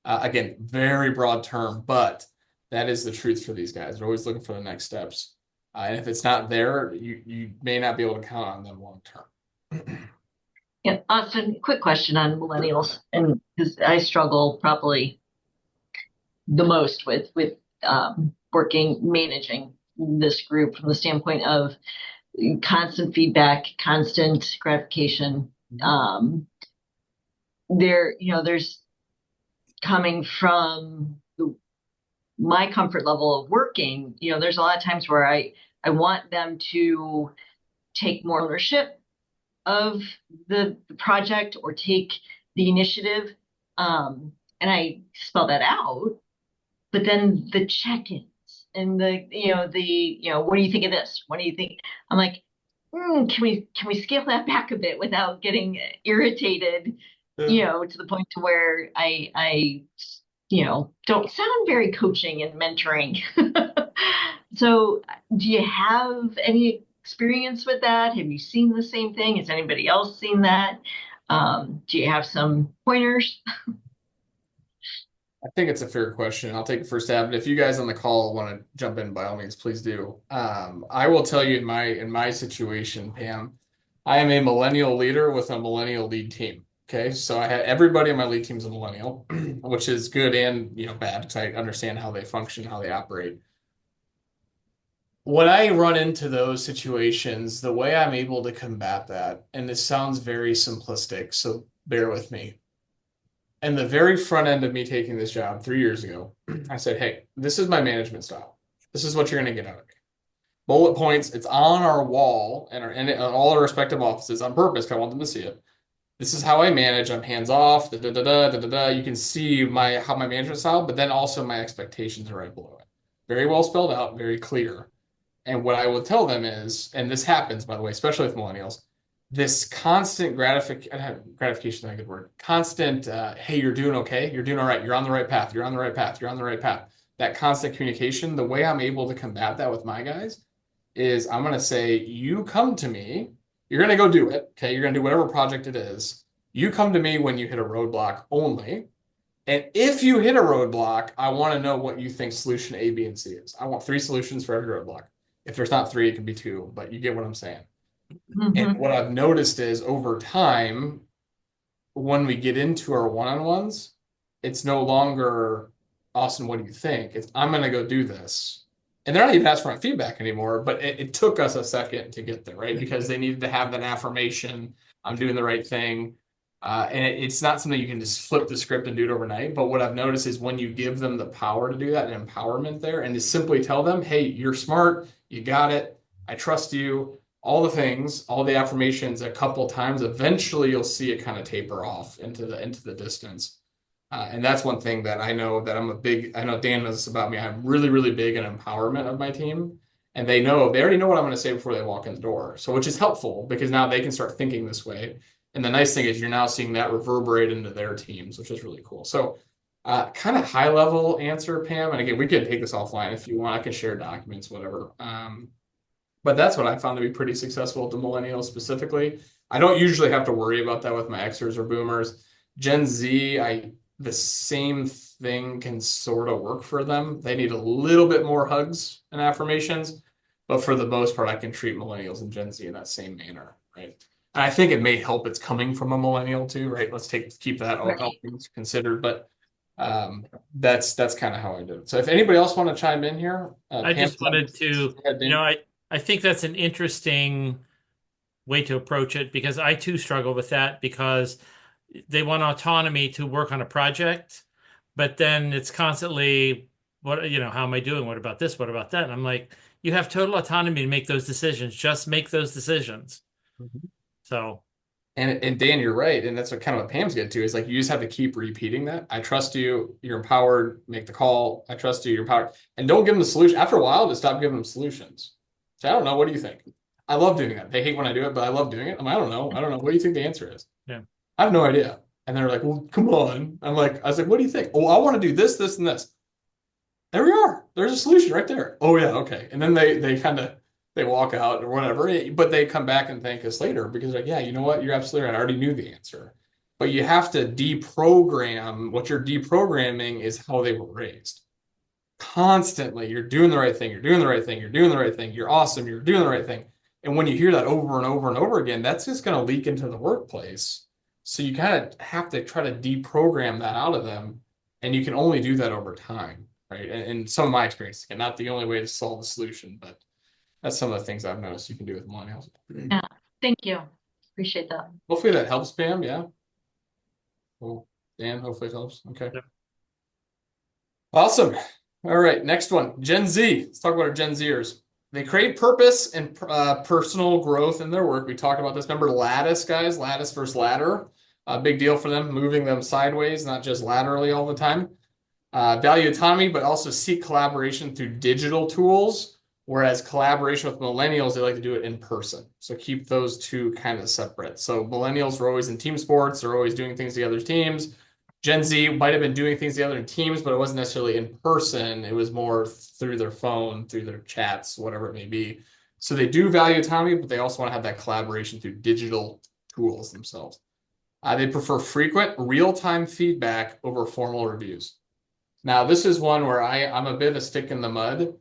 Again, very broad term, but that is the truth for these guys. They're always looking for the next steps. And if it's not there, you may not be able to count on them long term. Yeah, Austin, quick question on millennials, and because I struggle probably the most with managing this group from the standpoint of constant feedback, constant gratification. There's coming from my comfort level of working, there's a lot of times where I want them to take more ownership of the project or take the initiative. And I spell that out, but then the check-ins and what do you think of this? What do you think? I'm like, can we scale that back a bit without getting irritated, to the point to where I don't sound very coaching and mentoring. So do you have any experience with that? Have you seen the same thing? Has anybody else seen that? Do you have some pointers? I think it's a fair question. I'll take the first stab. But if you guys on the call want to jump in, by all means, please do. I will tell you in my situation, Pam, I am a millennial leader with a millennial lead team. Okay, so I had everybody on my lead team is a millennial, which is good and bad because I understand how they function, how they operate. When I run into those situations, the way I'm able to combat that, and this sounds very simplistic, so bear with me. And the very front end of me taking this job 3 years ago, I said, hey, this is my management style. This is what you're going to get out of me. Bullet points, it's on our wall and in all our respective offices on purpose because I want them to see it. This is how I manage. I'm hands off. Da, da, da, da, da, da, da. You can see how my management style, but then also my expectations are right below it. Very well spelled out, very clear. And what I will tell them is, and this happens, by the way, especially with millennials, this constant gratification is not a good word. Constant, hey, you're doing okay. You're doing all right. You're on the right path. You're on the right path. You're on the right path. That constant communication, the way I'm able to combat that with my guys is I'm going to say, you come to me. You're going to go do it. Okay. You're going to do whatever project it is. You come to me when you hit a roadblock only. And if you hit a roadblock, I want to know what you think solution A, B, and C is. I want 3 solutions for every roadblock. If there's not 3, it can be 2, but you get what I'm saying. Mm-hmm. And what I've noticed is over time, when we get into our one-on-ones, it's no longer, Austin, what do you think? It's, I'm going to go do this. And they're not even asking for my feedback anymore, but it took us a second to get there, right? Because they needed to have that affirmation. I'm doing the right thing. And it's not something you can just flip the script and do it overnight. But what I've noticed is when you give them the power to do that and empowerment there and to simply tell them, hey, you're smart, you got it, I trust you, all the things, all the affirmations a couple times, eventually you'll see it kind of taper off into the distance. And that's one thing that I know that I know Dan knows this about me. I'm really, really big in empowerment of my team. And they already know what I'm going to say before they walk in the door. So, which is helpful because now they can start thinking this way. And the nice thing is you're now seeing that reverberate into their teams, which is really cool. So kind of high level answer, Pam. And again, we could take this offline if you want. I can share documents, whatever. But that's what I found to be pretty successful with the millennials specifically. I don't usually have to worry about that with my Xers or boomers. Gen Z, the same thing can sort of work for them. They need a little bit more hugs and affirmations. But for the most part, I can treat millennials and Gen Z in that same manner, right? And I think it may help it's coming from a millennial too, right? Keep that all Right. things considered, but that's kind of how I do it. So if anybody else want to chime in here, I Pam, just wanted to, go ahead, Dan. I think that's an interesting way to approach it because I too struggle with that because they want autonomy to work on a project, but then it's constantly, how am I doing? What about this? What about that? And I'm like, you have total autonomy to make those decisions. Just make those decisions. Mhm. So, And Dan, you're right. And that's what Pam's getting to is like you just have to keep repeating that. I trust you, you're empowered, make the call. I trust you, you're empowered. And don't give them the solution. After a while, just stop giving them solutions. So I don't know, what do you think? I love doing that. They hate when I do it, but I love doing it. I don't know. I don't know. What do you think the answer is? yeah. I have no idea. And they're like, well, come on. I was like, what do you think? Oh, I want to do this, this, and this. There we are. There's a solution right there. Oh yeah, okay. And then they walk out or whatever, but they come back and thank us later because like, yeah, you know what? You're absolutely right. I already knew the answer. But you have to deprogram. What you're deprogramming is how they were raised. Constantly, you're doing the right thing. You're doing the right thing. You're doing the right thing. You're awesome. You're doing the right thing. And when you hear that over and over and over again, that's just going to leak into the workplace. So you kind of have to try to deprogram that out of them. And you can only do that over time, right? And some of my experience, again, not the only way to solve the solution, but that's some of the things I've noticed you can do with millennials. Yeah. Thank you. Appreciate that. Hopefully that helps, Pam. Yeah. Well, Dan, hopefully it helps. Okay. Yep. Awesome. All right. Next one, Gen Z. Let's talk about our Gen Zers. They crave purpose and personal growth in their work. We talked about this. Remember lattice, guys? Lattice versus ladder. A big deal for them, moving them sideways, not just laterally all the time. Value autonomy, but also seek collaboration through digital tools. Whereas collaboration with millennials, they like to do it in person. So keep those two kind of separate. So millennials are always in team sports. They're always doing things together as teams. Gen Z might have been doing things together in teams, but it wasn't necessarily in person. It was more through their phone, through their chats, whatever it may be. So they do value autonomy, but they also want to have that collaboration through digital tools themselves. They prefer frequent real-time feedback over formal reviews. Now, this is one where I'm a bit of a stick in the mud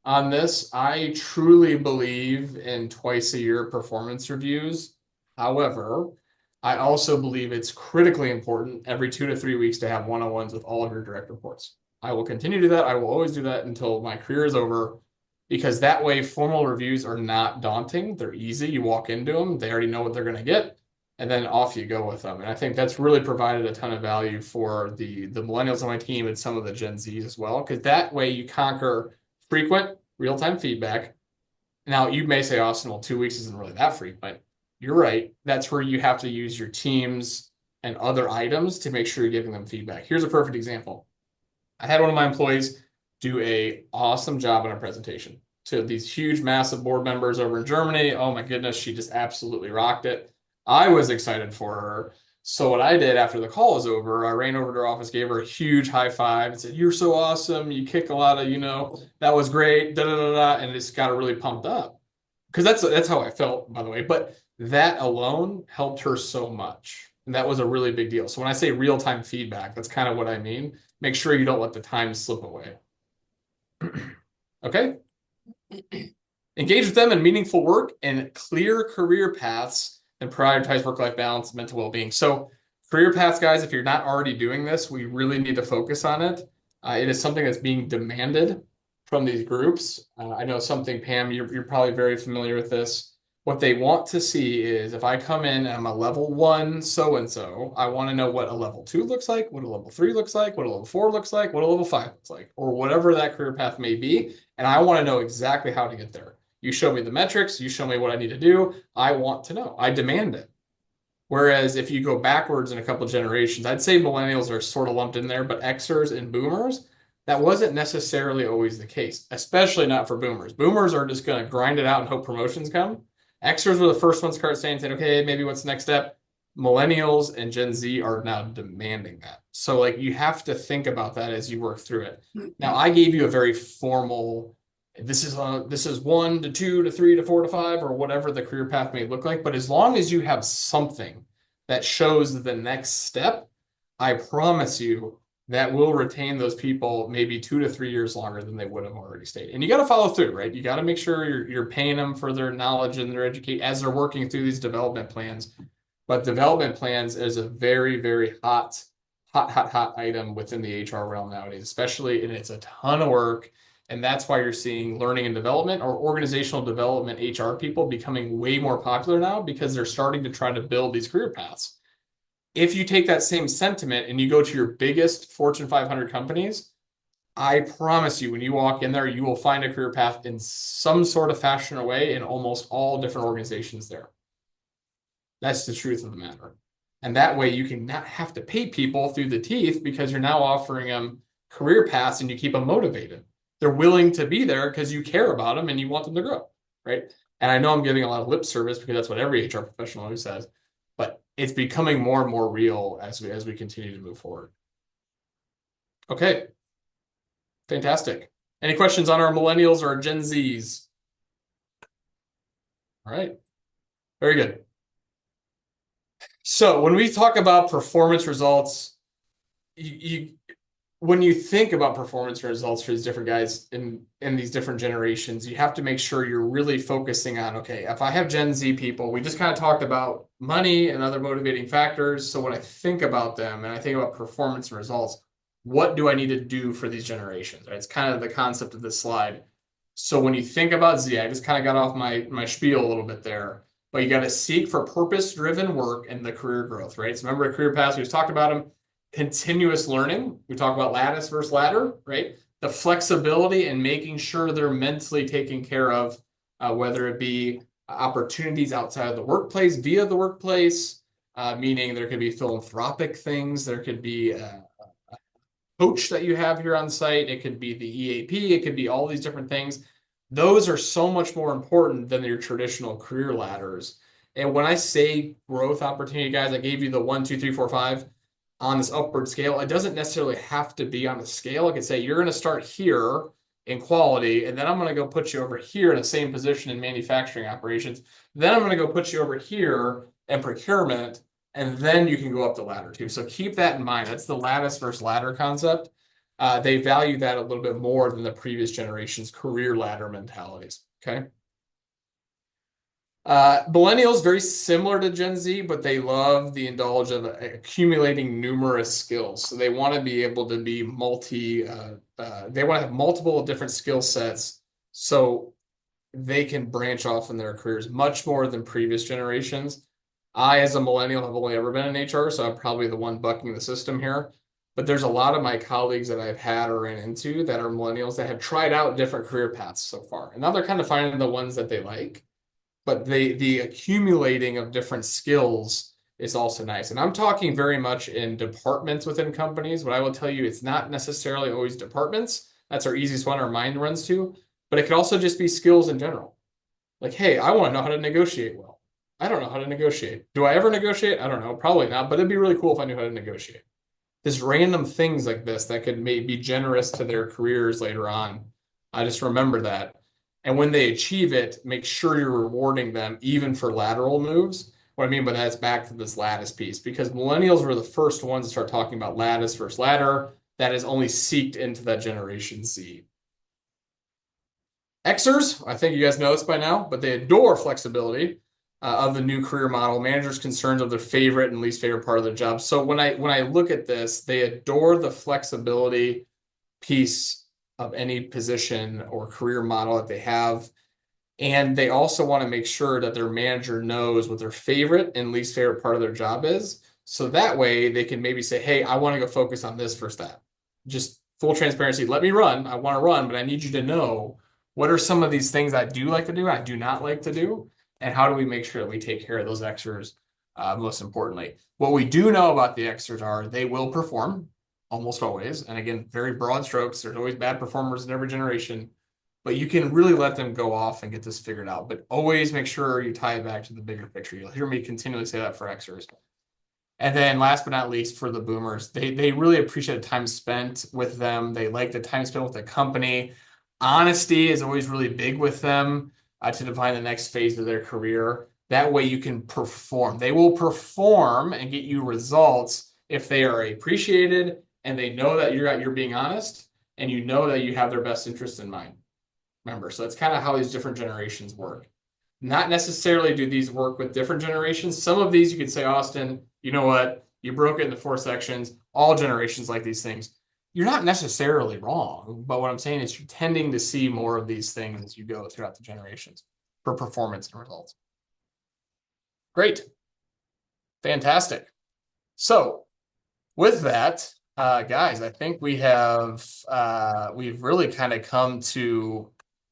on this. I truly believe in twice a year performance reviews. However, I also believe it's critically important every 2 to 3 weeks to have one-on-ones with all of your direct reports. I will continue to do that. I will always do that until my career is over because that way formal reviews are not daunting. They're easy. You walk into them. They already know what they're going to get. And then off you go with them. And I think that's really provided a ton of value for the millennials on my team and some of the Gen Zs as well, because that way you conquer frequent real-time feedback. Now, you may say, Austin, well, 2 weeks isn't really that frequent. You're right. That's where you have to use your teams and other items to make sure you're giving them feedback. Here's a perfect example. I had one of my employees do an awesome job on a presentation to these huge, massive board members over in Germany. Oh my goodness, she just absolutely rocked it. I was excited for her. So what I did after the call was over, I ran over to her office, gave her a huge high five and said, "You're so awesome. You kick a lot of, that was great, da da da da," and it's got her really pumped up. Because that's how I felt, by the way. But that alone helped her so much. And that was a really big deal. So when I say real-time feedback, that's kind of what I mean. Make sure you don't let the time slip away. Okay? Engage with them in meaningful work and clear career paths and prioritize work-life balance, mental well-being. So career paths, guys, if you're not already doing this, we really need to focus on it. It is something that's being demanded from these groups. I know something, Pam, you're probably very familiar with this. What they want to see is if I come in and I'm a level 1 so-and-so, I want to know what a level 2 looks like, what a level 3 looks like, what a level 4 looks like, what a level 5 looks like, or whatever that career path may be. And I want to know exactly how to get there. You show me the metrics, you show me what I need to do. I want to know. I demand it. Whereas if you go backwards in a couple of generations, I'd say millennials are sort of lumped in there, but Xers and boomers, that wasn't necessarily always the case, especially not for boomers. Boomers are just going to grind it out and hope promotions come. Xers were the first ones to start saying, okay, maybe what's the next step? Millennials and Gen Z are now demanding that. So like you have to think about that as you work through it. Now, I gave you a very formal, this is 1 to 2 to 3 to 4 to 5 or whatever the career path may look like. But as long as you have something that shows the next step, I promise you, that will retain those people maybe 2 to 3 years longer than they would have already stayed. And you got to follow through, right? You got to make sure you're paying them for their knowledge and their education as they're working through these development plans. But development plans is a very, very hot item within the HR realm nowadays, especially, and it's a ton of work. And that's why you're seeing learning and development or organizational development HR people becoming way more popular now, because they're starting to try to build these career paths. If you take that same sentiment and you go to your biggest Fortune 500 companies, I promise you, when you walk in there, you will find a career path in some sort of fashion or way in almost all different organizations there. That's the truth of the matter. And that way you can not have to pay people through the teeth, because you're now offering them career paths and you keep them motivated. They're willing to be there because you care about them and you want them to grow, right? And I know I'm giving a lot of lip service because that's what every HR professional always says, but it's becoming more and more real as we continue to move forward. Okay, fantastic. Any questions on our millennials or Gen Zs? All right, very good. So when we talk about performance results, when you think about performance results for these different guys in these different generations, you have to make sure you're really focusing on, okay, if I have Gen Z people, we just kind of talked about money and other motivating factors. So when I think about them and I think about performance and results, what do I need to do for these generations? Right? It's kind of the concept of this slide. So when you think about Z, I just kind of got off my spiel a little bit there, but you got to seek for purpose-driven work and the career growth, right? So remember, career paths, we just talked about them. Continuous learning. We talk about lattice versus ladder, right? The flexibility and making sure they're mentally taken care of, whether it be opportunities outside of the workplace, via the workplace, meaning there could be philanthropic things, there could be a coach that you have here on site, it could be the EAP, it could be all these different things. Those are so much more important than your traditional career ladders. And when I say growth opportunity, guys, I gave you the 1, 2, 3, 4, 5 on this upward scale. It doesn't necessarily have to be on a scale. I could say you're going to start here in quality, and then I'm going to go put you over here in the same position in manufacturing operations. Then I'm going to go put you over here in procurement, and then you can go up the ladder too. So keep that in mind. That's the lattice versus ladder concept. They value that a little bit more than the previous generation's career ladder mentalities. Okay. Millennials, very similar to Gen Z, but they love the indulge of accumulating numerous skills. So they want to be able to be they want to have multiple different skill sets so they can branch off in their careers much more than previous generations. I, as a millennial, have only ever been in HR, so I'm probably the one bucking the system here. But there's a lot of my colleagues that I've had or ran into that are millennials that have tried out different career paths so far. And now they're kind of finding the ones that they like. But the accumulating of different skills is also nice. And I'm talking very much in departments within companies. But I will tell you, it's not necessarily always departments. That's our easiest one our mind runs to. But it could also just be skills in general. Like, hey, I want to know how to negotiate well. I don't know how to negotiate. Do I ever negotiate? I don't know. Probably not. But it'd be really cool if I knew how to negotiate. Just random things like this that could be generous to their careers later on. I just remember that. And when they achieve it, make sure you're rewarding them even for lateral moves. What I mean by that is back to this lattice piece, because millennials were the first ones to start talking about lattice versus ladder. That is only seeped into that Generation Z. Xers, I think you guys know this by now, but they adore flexibility of the new career model. Managers' concerns of their favorite and least favorite part of their job. So when I look at this, they adore the flexibility piece of any position or career model that they have. And they also want to make sure that their manager knows what their favorite and least favorite part of their job is. So that way they can maybe say, hey, I want to go focus on this versus that. Just full transparency. Let me run. I want to run, but I need you to know what are some of these things I do like to do, I do not like to do, and how do we make sure that we take care of those Xers most importantly. What we do know about the Xers are they will perform almost always. And again, very broad strokes. There's always bad performers in every generation, but you can really let them go off and get this figured out. But always make sure you tie it back to the bigger picture. You'll hear me continually say that for Xers. And then last but not least, for the boomers, they really appreciate the time spent with them. They like the time spent with the company. Honesty is always really big with them to define the next phase of their career. That way you can perform. They will perform and get you results if they are appreciated and they know that you're being honest, and you know that you have their best interest in mind. Remember, so that's kind of how these different generations work. Not necessarily do these work with different generations. Some of these you could say, Austin, you know what? You broke it into 4 sections. All generations like these things. You're not necessarily wrong, but what I'm saying is you're tending to see more of these things as you go throughout the generations for performance and results. Great. Fantastic. So with that, guys, I think we've really kind of come to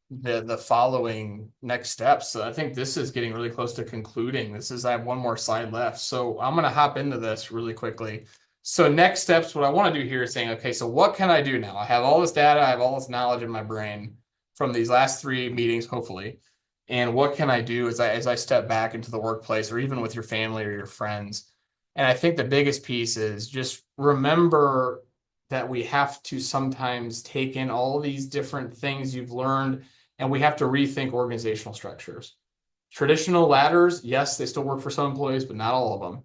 the following next steps. So I think this is getting really close to concluding. I have one more slide left. So I'm going to hop into this really quickly. So next steps, what I want to do here is saying, okay, so what can I do now? I have all this data, I have all this knowledge in my brain from these last 3 meetings, hopefully. And what can I do as I step back into the workplace or even with your family or your friends? And I think the biggest piece is just remember that we have to sometimes take in all these different things you've learned, and we have to rethink organizational structures. Traditional ladders, yes, they still work for some employees, but not all of them.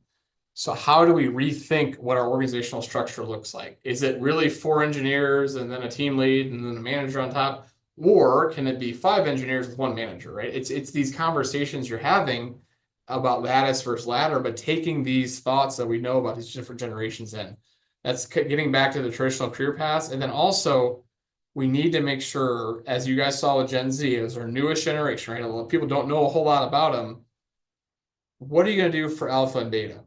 So how do we rethink what our organizational structure looks like? Is it really 4 engineers and then a team lead and then a manager on top? Or can it be 5 engineers with 1 manager, right? It's these conversations you're having about lattice versus ladder, but taking these thoughts that we know about these different generations in. That's getting back to the traditional career paths. And then also, we need to make sure, as you guys saw with Gen Z, as our newest generation, right? A lot of people don't know a whole lot about them. What are you going to do for alpha and beta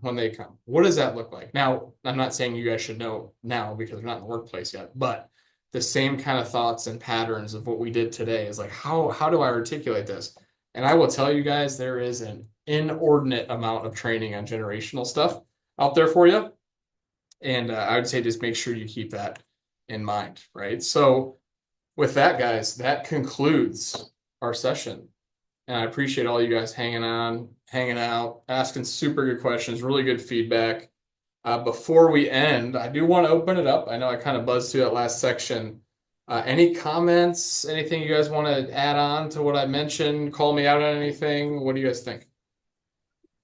when they come? What does that look like? Now, I'm not saying you guys should know now because they're not in the workplace yet, but the same kind of thoughts and patterns of what we did today is like, how do I articulate this? And I will tell you guys, there is an inordinate amount of training on generational stuff out there for you. And I would say just make sure you keep that in mind, right? So with that, guys, that concludes our session. And I appreciate all you guys hanging out, asking super good questions, really good feedback. Before we end, I do want to open it up. I know I kind of buzzed through that last section. Any comments, anything you guys want to add on to what I mentioned? Call me out on anything. What do you guys think?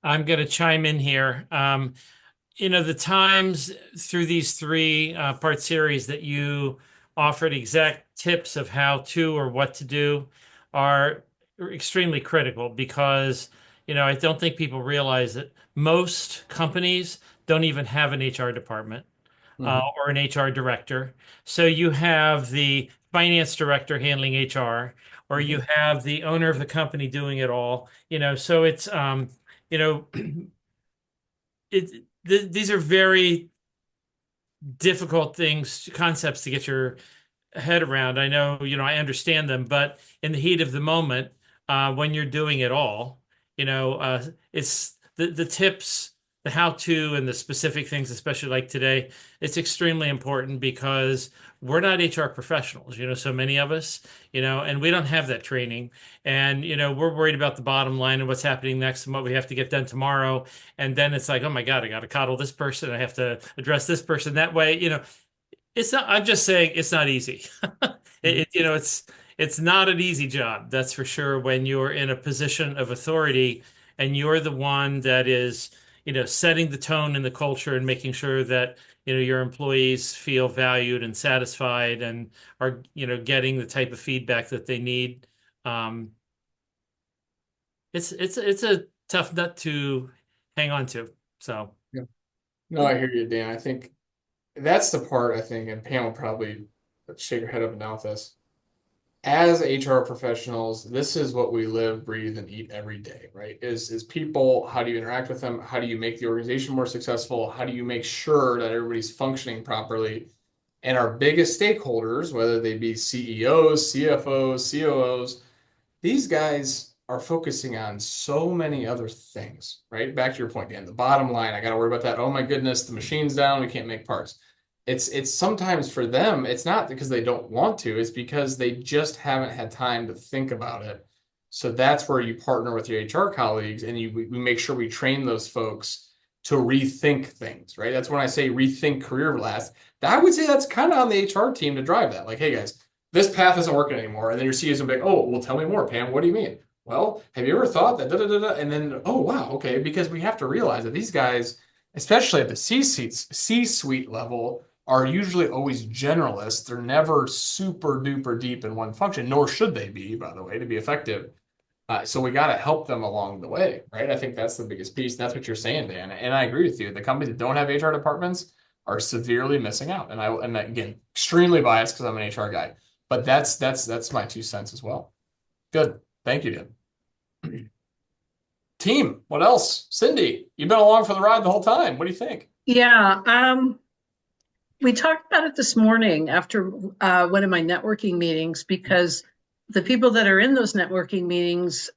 I'm going to chime in here. The times through these 3 part series that you offered exact tips of how to or what to do are extremely critical because, I don't think people realize that most companies don't even have an HR department or an HR director. So you have the finance director handling HR, or you have the owner of the company doing it all, so it's, these are very difficult concepts to get your head around. I know, I understand them, but in the heat of the moment, when you're doing it all, it's the tips, the how to, and the specific things, especially like today, it's extremely important because we're not HR professionals, so many of us, and we don't have that training. And, we're worried about the bottom line and what's happening next and what we have to get done tomorrow. And then it's like, oh my God, I got to coddle this person. I have to address this person that way. It's not, I'm just saying it's not easy. It's not an easy job, that's for sure, when you're in a position of authority and you're the one that is, setting the tone in the culture and making sure that, your employees feel valued and satisfied and are, getting the type of feedback that they need. It's a tough nut to hang on to. So Yeah. No, I hear you, Dan. I think that's the part, and Pam will probably shake her head up and down with this. As HR professionals, this is what we live, breathe, and eat every day, right? Is people, how do you interact with them? How do you make the organization more successful? How do you make sure that everybody's functioning properly? And our biggest stakeholders, whether they be CEOs, CFOs, COOs, these guys are focusing on so many other things, right? Back to your point, Dan, the bottom line, I got to worry about that. Oh my goodness, the machine's down, we can't make parts. It's sometimes for them, it's not because they don't want to, it's because they just haven't had time to think about it. So that's where you partner with your HR colleagues and we make sure we train those folks to rethink things, right? That's when I say rethink career paths. I would say that's kind of on the HR team to drive that. Like, hey guys, this path isn't working anymore. And then your CEO is gonna be like, oh, well, tell me more, Pam. What do you mean? Well, have you ever thought that? Da, da, da, da? And then, oh, wow, okay, because we have to realize that these guys, especially at the C-suite level, are usually always generalists. They're never super duper deep in one function, nor should they be, by the way, to be effective. So we got to help them along the way, right? I think that's the biggest piece. That's what you're saying, Dan. And I agree with you. The companies that don't have HR departments are severely missing out. And again, extremely biased because I'm an HR guy, but that's my 2 cents as well. Good. Thank you, Dan. Team, what else? Cindy, you've been along for the ride the whole time. What do you think? Yeah, we talked about it this morning after one of my networking meetings because the people that are in those networking meetings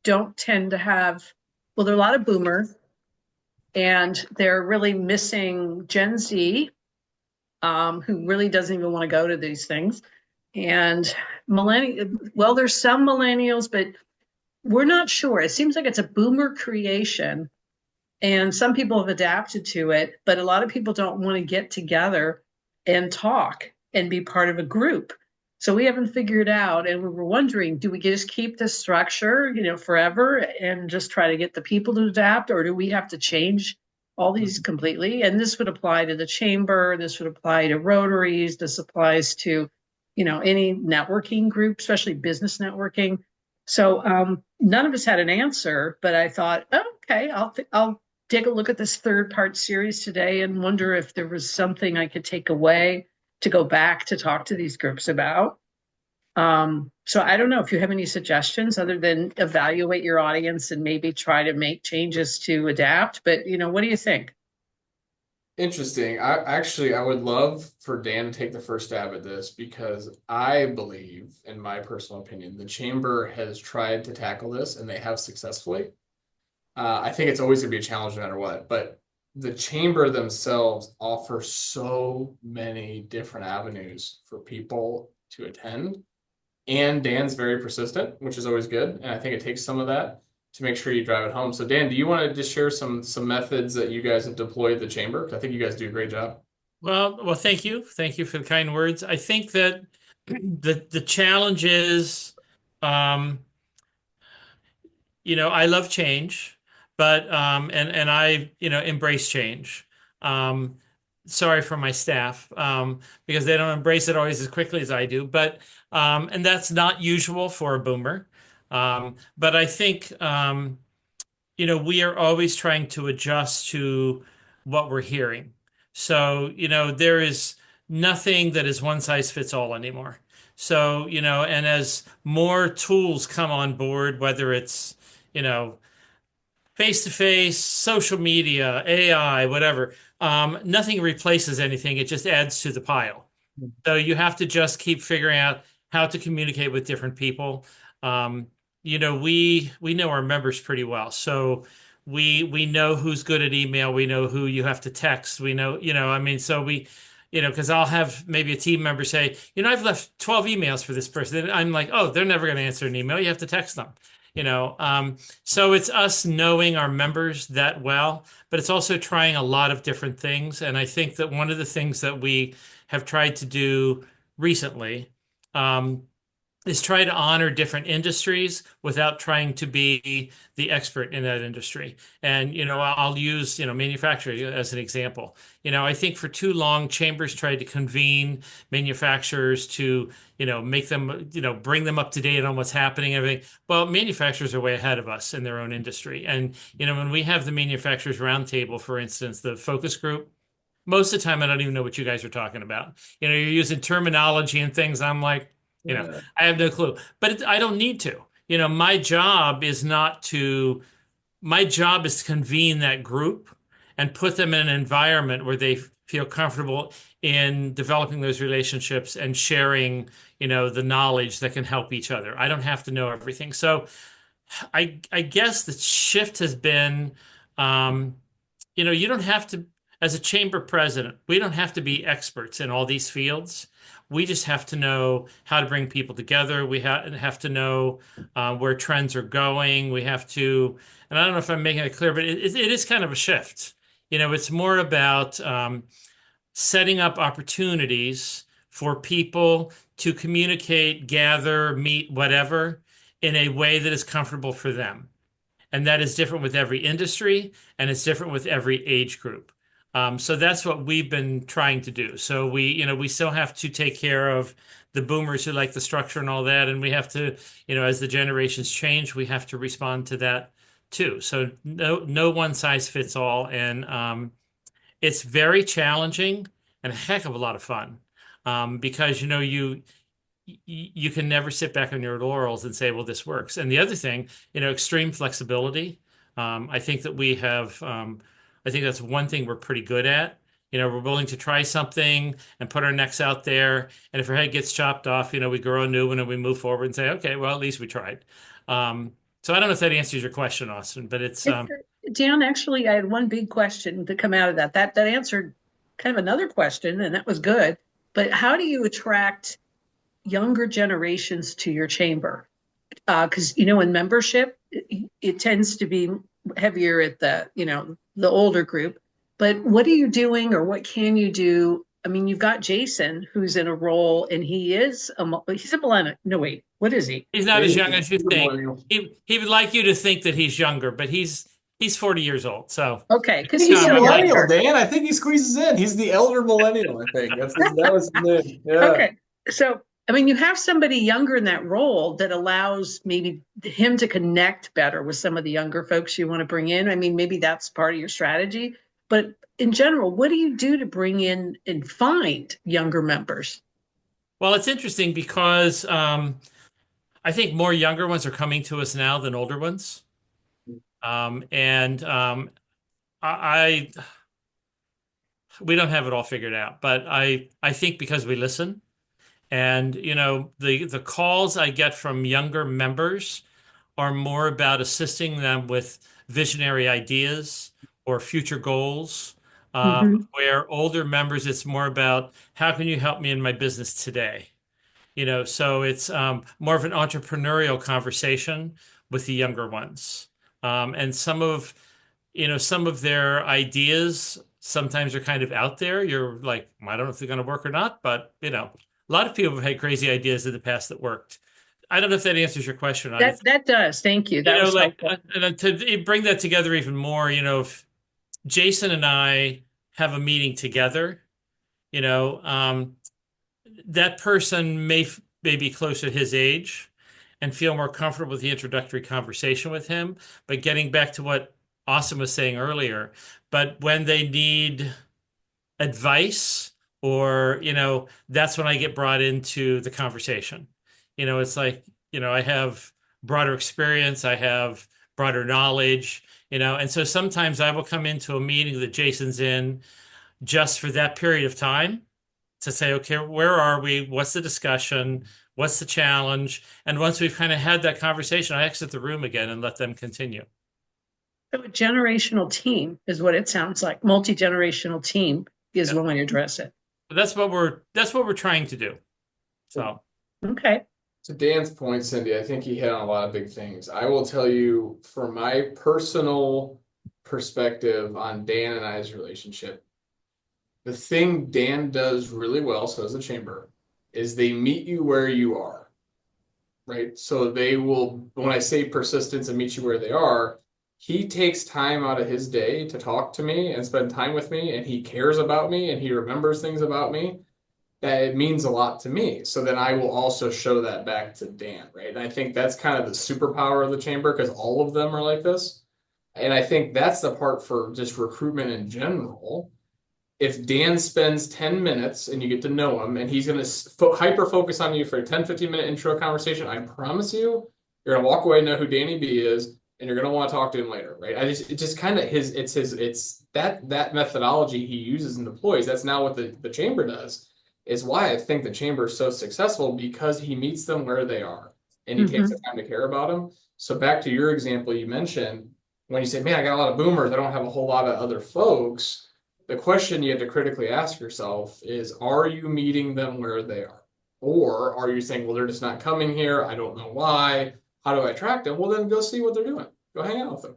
don't tend to have, well, there are a lot of boomers and they're really missing Gen Z, who really doesn't even want to go to these things. And well, there's some millennials, but we're not sure. It seems like it's a boomer creation. And some people have adapted to it, but a lot of people don't want to get together and talk and be part of a group. So we haven't figured out, and we were wondering, do we just keep this structure, forever and just try to get the people to adapt, or do we have to change all these completely? And this would apply to the chamber, this would apply to Rotaries, this applies to, any networking group, especially business networking. So none of us had an answer, but I thought, oh, okay, I'll take a look at this 3-part series today and wonder if there was something I could take away to go back to talk to these groups about. So I don't know if you have any suggestions other than evaluate your audience and maybe try to make changes to adapt. But, what do you think? Interesting. I would love for Dan to take the first stab at this because I believe, in my personal opinion, the chamber has tried to tackle this and they have successfully. I think it's always going to be a challenge no matter what, but the chamber themselves offer so many different avenues for people to attend. And Dan's very persistent, which is always good. And I think it takes some of that to make sure you drive it home. So Dan, do you want to just share some methods that you guys have deployed at the chamber? Because I think you guys do a great job. Well, thank you. Thank you for the kind words. I think that the challenge is, I love change, but and I embrace change. Um, Sorry for my staff because they don't embrace it always as quickly as I do, but and that's not usual for a boomer. But I think we are always trying to adjust to what we're hearing. So there is nothing that is one size fits all anymore. So and as more tools come on board, whether it's you know, face to face, social media, AI, whatever. Nothing replaces anything. It just adds to the pile. So you have to just keep figuring out how to communicate with different people. We know our members pretty well. So we know who's good at email. We know who you have to text. We know, I mean, so because I'll have maybe a team member say, I've left 12 emails for this person. And I'm like, oh, they're never going to answer an email. You have to text them. So it's us knowing our members that well, but it's also trying a lot of different things. And I think that one of the things that we have tried to do recently is try to honor different industries without trying to be the expert in that industry. And, I'll use, manufacturing as an example. I think for too long, chambers tried to convene manufacturers to, make them, bring them up to date on what's happening and everything. Well, manufacturers are way ahead of us in their own industry. And, when we have the manufacturers roundtable, for instance, the focus group, most of the time, I don't even know what you guys are talking about. You're using terminology and things. I'm like, I have no clue, but I don't need to. My job is to convene that group and put them in an environment where they feel comfortable in developing those relationships and sharing, the knowledge that can help each other. I don't have to know everything. So I guess the shift has been, you don't have to, as a chamber president, we don't have to be experts in all these fields. We just have to know how to bring people together. We have to know where trends are going. We have to, and I don't know if I'm making it clear, but it is kind of a shift. It's more about setting up opportunities for people to communicate, gather, meet, whatever, in a way that is comfortable for them. And that is different with every industry, and it's different with every age group. So that's what we've been trying to do. So we still have to take care of the boomers who like the structure and all that, and we have to, as the generations change, we have to respond to that too. So no one size fits all, and it's very challenging and a heck of a lot of fun, because you can never sit back on your laurels and say, well, this works. And the other thing, extreme flexibility. I think that we have, I think that's one thing we're pretty good at. We're willing to try something and put our necks out there. And if our head gets chopped off, we grow a new one and we move forward and say, okay, well, at least we tried. So I don't know if that answers your question, Austin, but it's Dan, actually, I had one big question to come out of that. That answered kind of another question, and that was good. But how do you attract younger generations to your chamber? Because in membership, it tends to be heavier at the older group. But what are you doing, or what can you do? I mean, you've got Jason, who's in a role, and he's a millennial. No, wait, what is he? he's not as young as you He's a think. millennial. He would like you to think that he's younger, but he's 40 years old. So Okay, because He's he's a in a millennial, Dan. I think he squeezes in. He's the elder millennial, I think. That was his name. Yeah. Okay. So, I mean, you have somebody younger in that role that allows maybe him to connect better with some of the younger folks you want to bring in. I mean, maybe that's part of your strategy. But in general, what do you do to bring in and find younger members? well, it's interesting because I think more younger ones are coming to us now than older ones. And I we don't have it all figured out, but I think because we listen, and the calls I get from younger members are more about assisting them with visionary ideas or future goals. Mhm. Where older members, it's more about how can you help me in my business today? So it's more of an entrepreneurial conversation with the younger ones. And some of their ideas sometimes are kind of out there. You're like, I don't know if they're going to work or not, but a lot of people have had crazy ideas in the past that worked. I don't know if that answers your question. That does. Thank you. That was Like, helpful. and then to bring that together even more, if Jason and I have a meeting together, you know, um, that person may be closer to his age and feel more comfortable with the introductory conversation with him. But getting back to what Austin was saying earlier, but when they need advice or, that's when I get brought into the conversation. It's like, I have broader experience, I have broader knowledge, and so sometimes I will come into a meeting that Jason's in just for that period of time to say, okay, where are we? What's the discussion? What's the challenge? And once we've kind of had that conversation, I exit the room again and let them continue. So a generational team is what it sounds like. Multi-generational team is Yeah. one way to address it. That's what we're trying to do. So Okay. To Dan's point, Cindy, I think he hit on a lot of big things. I will tell you, from my personal perspective on Dan and I's relationship, the thing Dan does really well, so does the chamber, is they meet you where you are, right? So they will, when I say persistence and meet you where they are, he takes time out of his day to talk to me and spend time with me, and he cares about me and he remembers things about me that it means a lot to me. So then I will also show that back to Dan, right? And I think that's kind of the superpower of the chamber because all of them are like this. And I think that's the part for just recruitment in general. If Dan spends 10 minutes and you get to know him and he's going to hyper focus on you for a 10-15 minute intro conversation, I promise you, you're going to walk away and know who Danny B is and you're going to want to talk to him later, right? It's just kind of it's that methodology he uses and deploys. That's now what the chamber does, is why I think the chamber is so successful, because he meets them where they are and he takes the time to care about them. So back to your example you mentioned, when you say, man, I got a lot of boomers, I don't have a whole lot of other folks. The question you have to critically ask yourself is, are you meeting them where they are? Or are you saying, well, they're just not coming here, I don't know why, how do I attract them? Well, then go see what they're doing. Go hang out with them.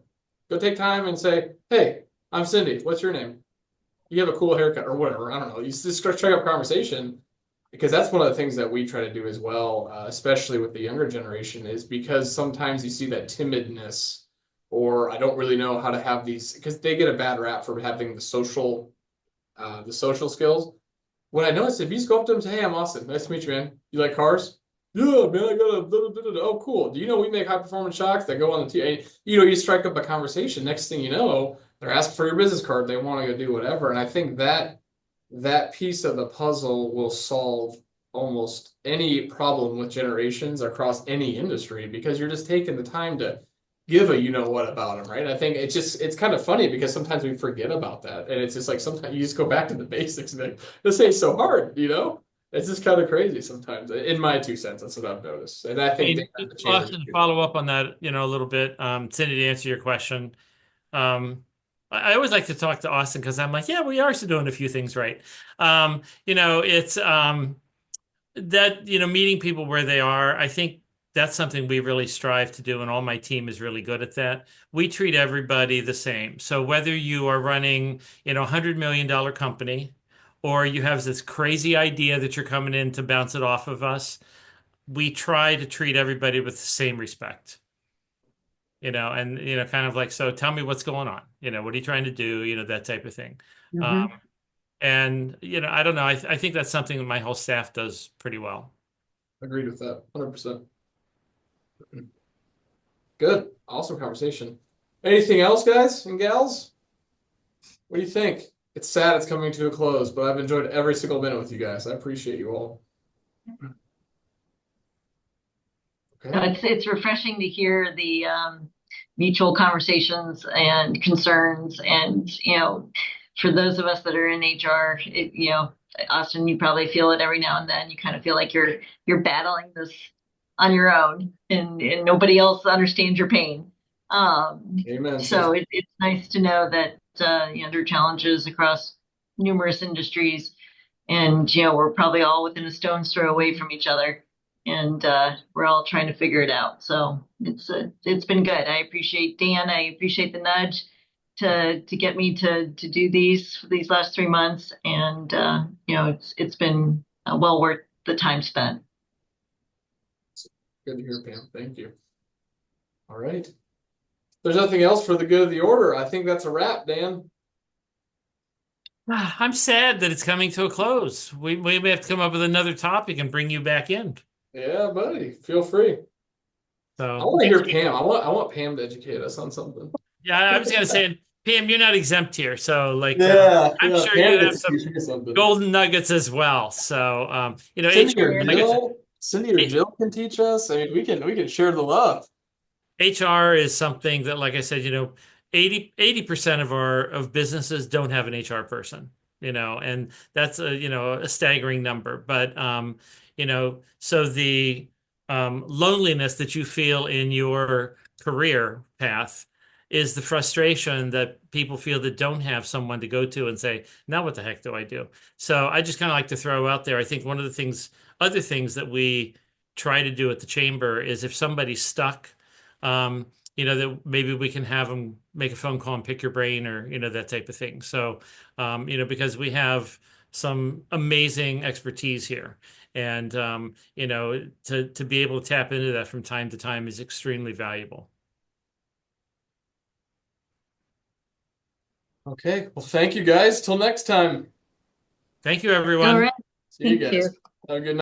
Go take time and say, hey, I'm Cindy, what's your name? You have a cool haircut or whatever. I don't know. You just strike up conversation, because that's one of the things that we try to do as well, especially with the younger generation, is because sometimes you see that timidness, or I don't really know how to have these, because they get a bad rap for having the social the social skills. What I noticed, if you just go up to them and say, "Hey, I'm Austin. Nice to meet you, man. You like cars?" "Yeah, man, I got a oh, cool. Do you know we make high performance shocks that go on the T?" And, you strike up a conversation. Next thing you know, they're asking for your business card. They want to go do whatever. And I think that piece of the puzzle will solve almost any problem with generations across any industry because you're just taking the time to give a what about them, right? I think it's kind of funny because sometimes we forget about that, and it's just like sometimes you just go back to the basics and like, this ain't so hard. It's just kind of crazy sometimes. In my 2 cents, that's what I've noticed, and I think Hey, they have the chamber to Austin, do that. follow up on that, a little bit. Cindy, to answer your question. I always like to talk to Austin because I'm like, yeah, we are still doing a few things right. It's that, meeting people where they are. I think that's something we really strive to do, and all my team is really good at that. We treat everybody the same. So whether you are running, $100 million company, or you have this crazy idea that you're coming in to bounce it off of us, we try to treat everybody with the same respect. And kind of like, so tell me what's going on. What are you trying to do? That type of thing. Mhm. And I don't know. I think that's something that my whole staff does pretty well. Agreed with that, 100%. Good, awesome conversation. Anything else, guys and gals? What do you think? It's sad it's coming to a close, but I've enjoyed every single minute with you guys. I appreciate you all. Okay. It's refreshing to hear the mutual conversations and concerns, and for those of us that are in HR, Austin, you probably feel it every now and then. You kind of feel like you're battling this on your own, and nobody else understands your pain. Amen, sis. So it's nice to know that there are challenges across numerous industries, and we're probably all within a stone's throw away from each other, and we're all trying to figure it out. So it's been good. I appreciate Dan. I appreciate the nudge to get me to do these last 3 months, and it's been well worth the time spent. Good to hear, Pam. Thank you. All right. If there's nothing else for the good of the order, I think that's a wrap, Dan. I'm sad that it's coming to a close. We may have to come up with another topic and bring you back in. Yeah, buddy. Feel free. I So want to thank hear you. Pam. I want Pam to educate us on something. Yeah, I was gonna say, Pam, you're not exempt here. So like, Yeah, I'm yeah. sure Pam you have gets to some teach me something. golden nuggets as well. So Cindy or HR, like I said, Jill, Cindy or Jill can teach us. I mean, we can share the love. HR is something that, like I said, 80% of businesses don't have an HR person, and that's a staggering number. But so the loneliness that you feel in your career path is the frustration that people feel that don't have someone to go to and say, now what the heck do I do? So I just kind of like to throw out there, I think one of the other things that we try to do at the chamber is if somebody's stuck, that maybe we can have them make a phone call and pick your brain, or, that type of thing. So, because we have some amazing expertise here, and, to be able to tap into that from time to time is extremely valuable. Okay. Well, thank you guys. Till next time. Thank you, All everyone. right. See you Thank guys. you. Have a good night.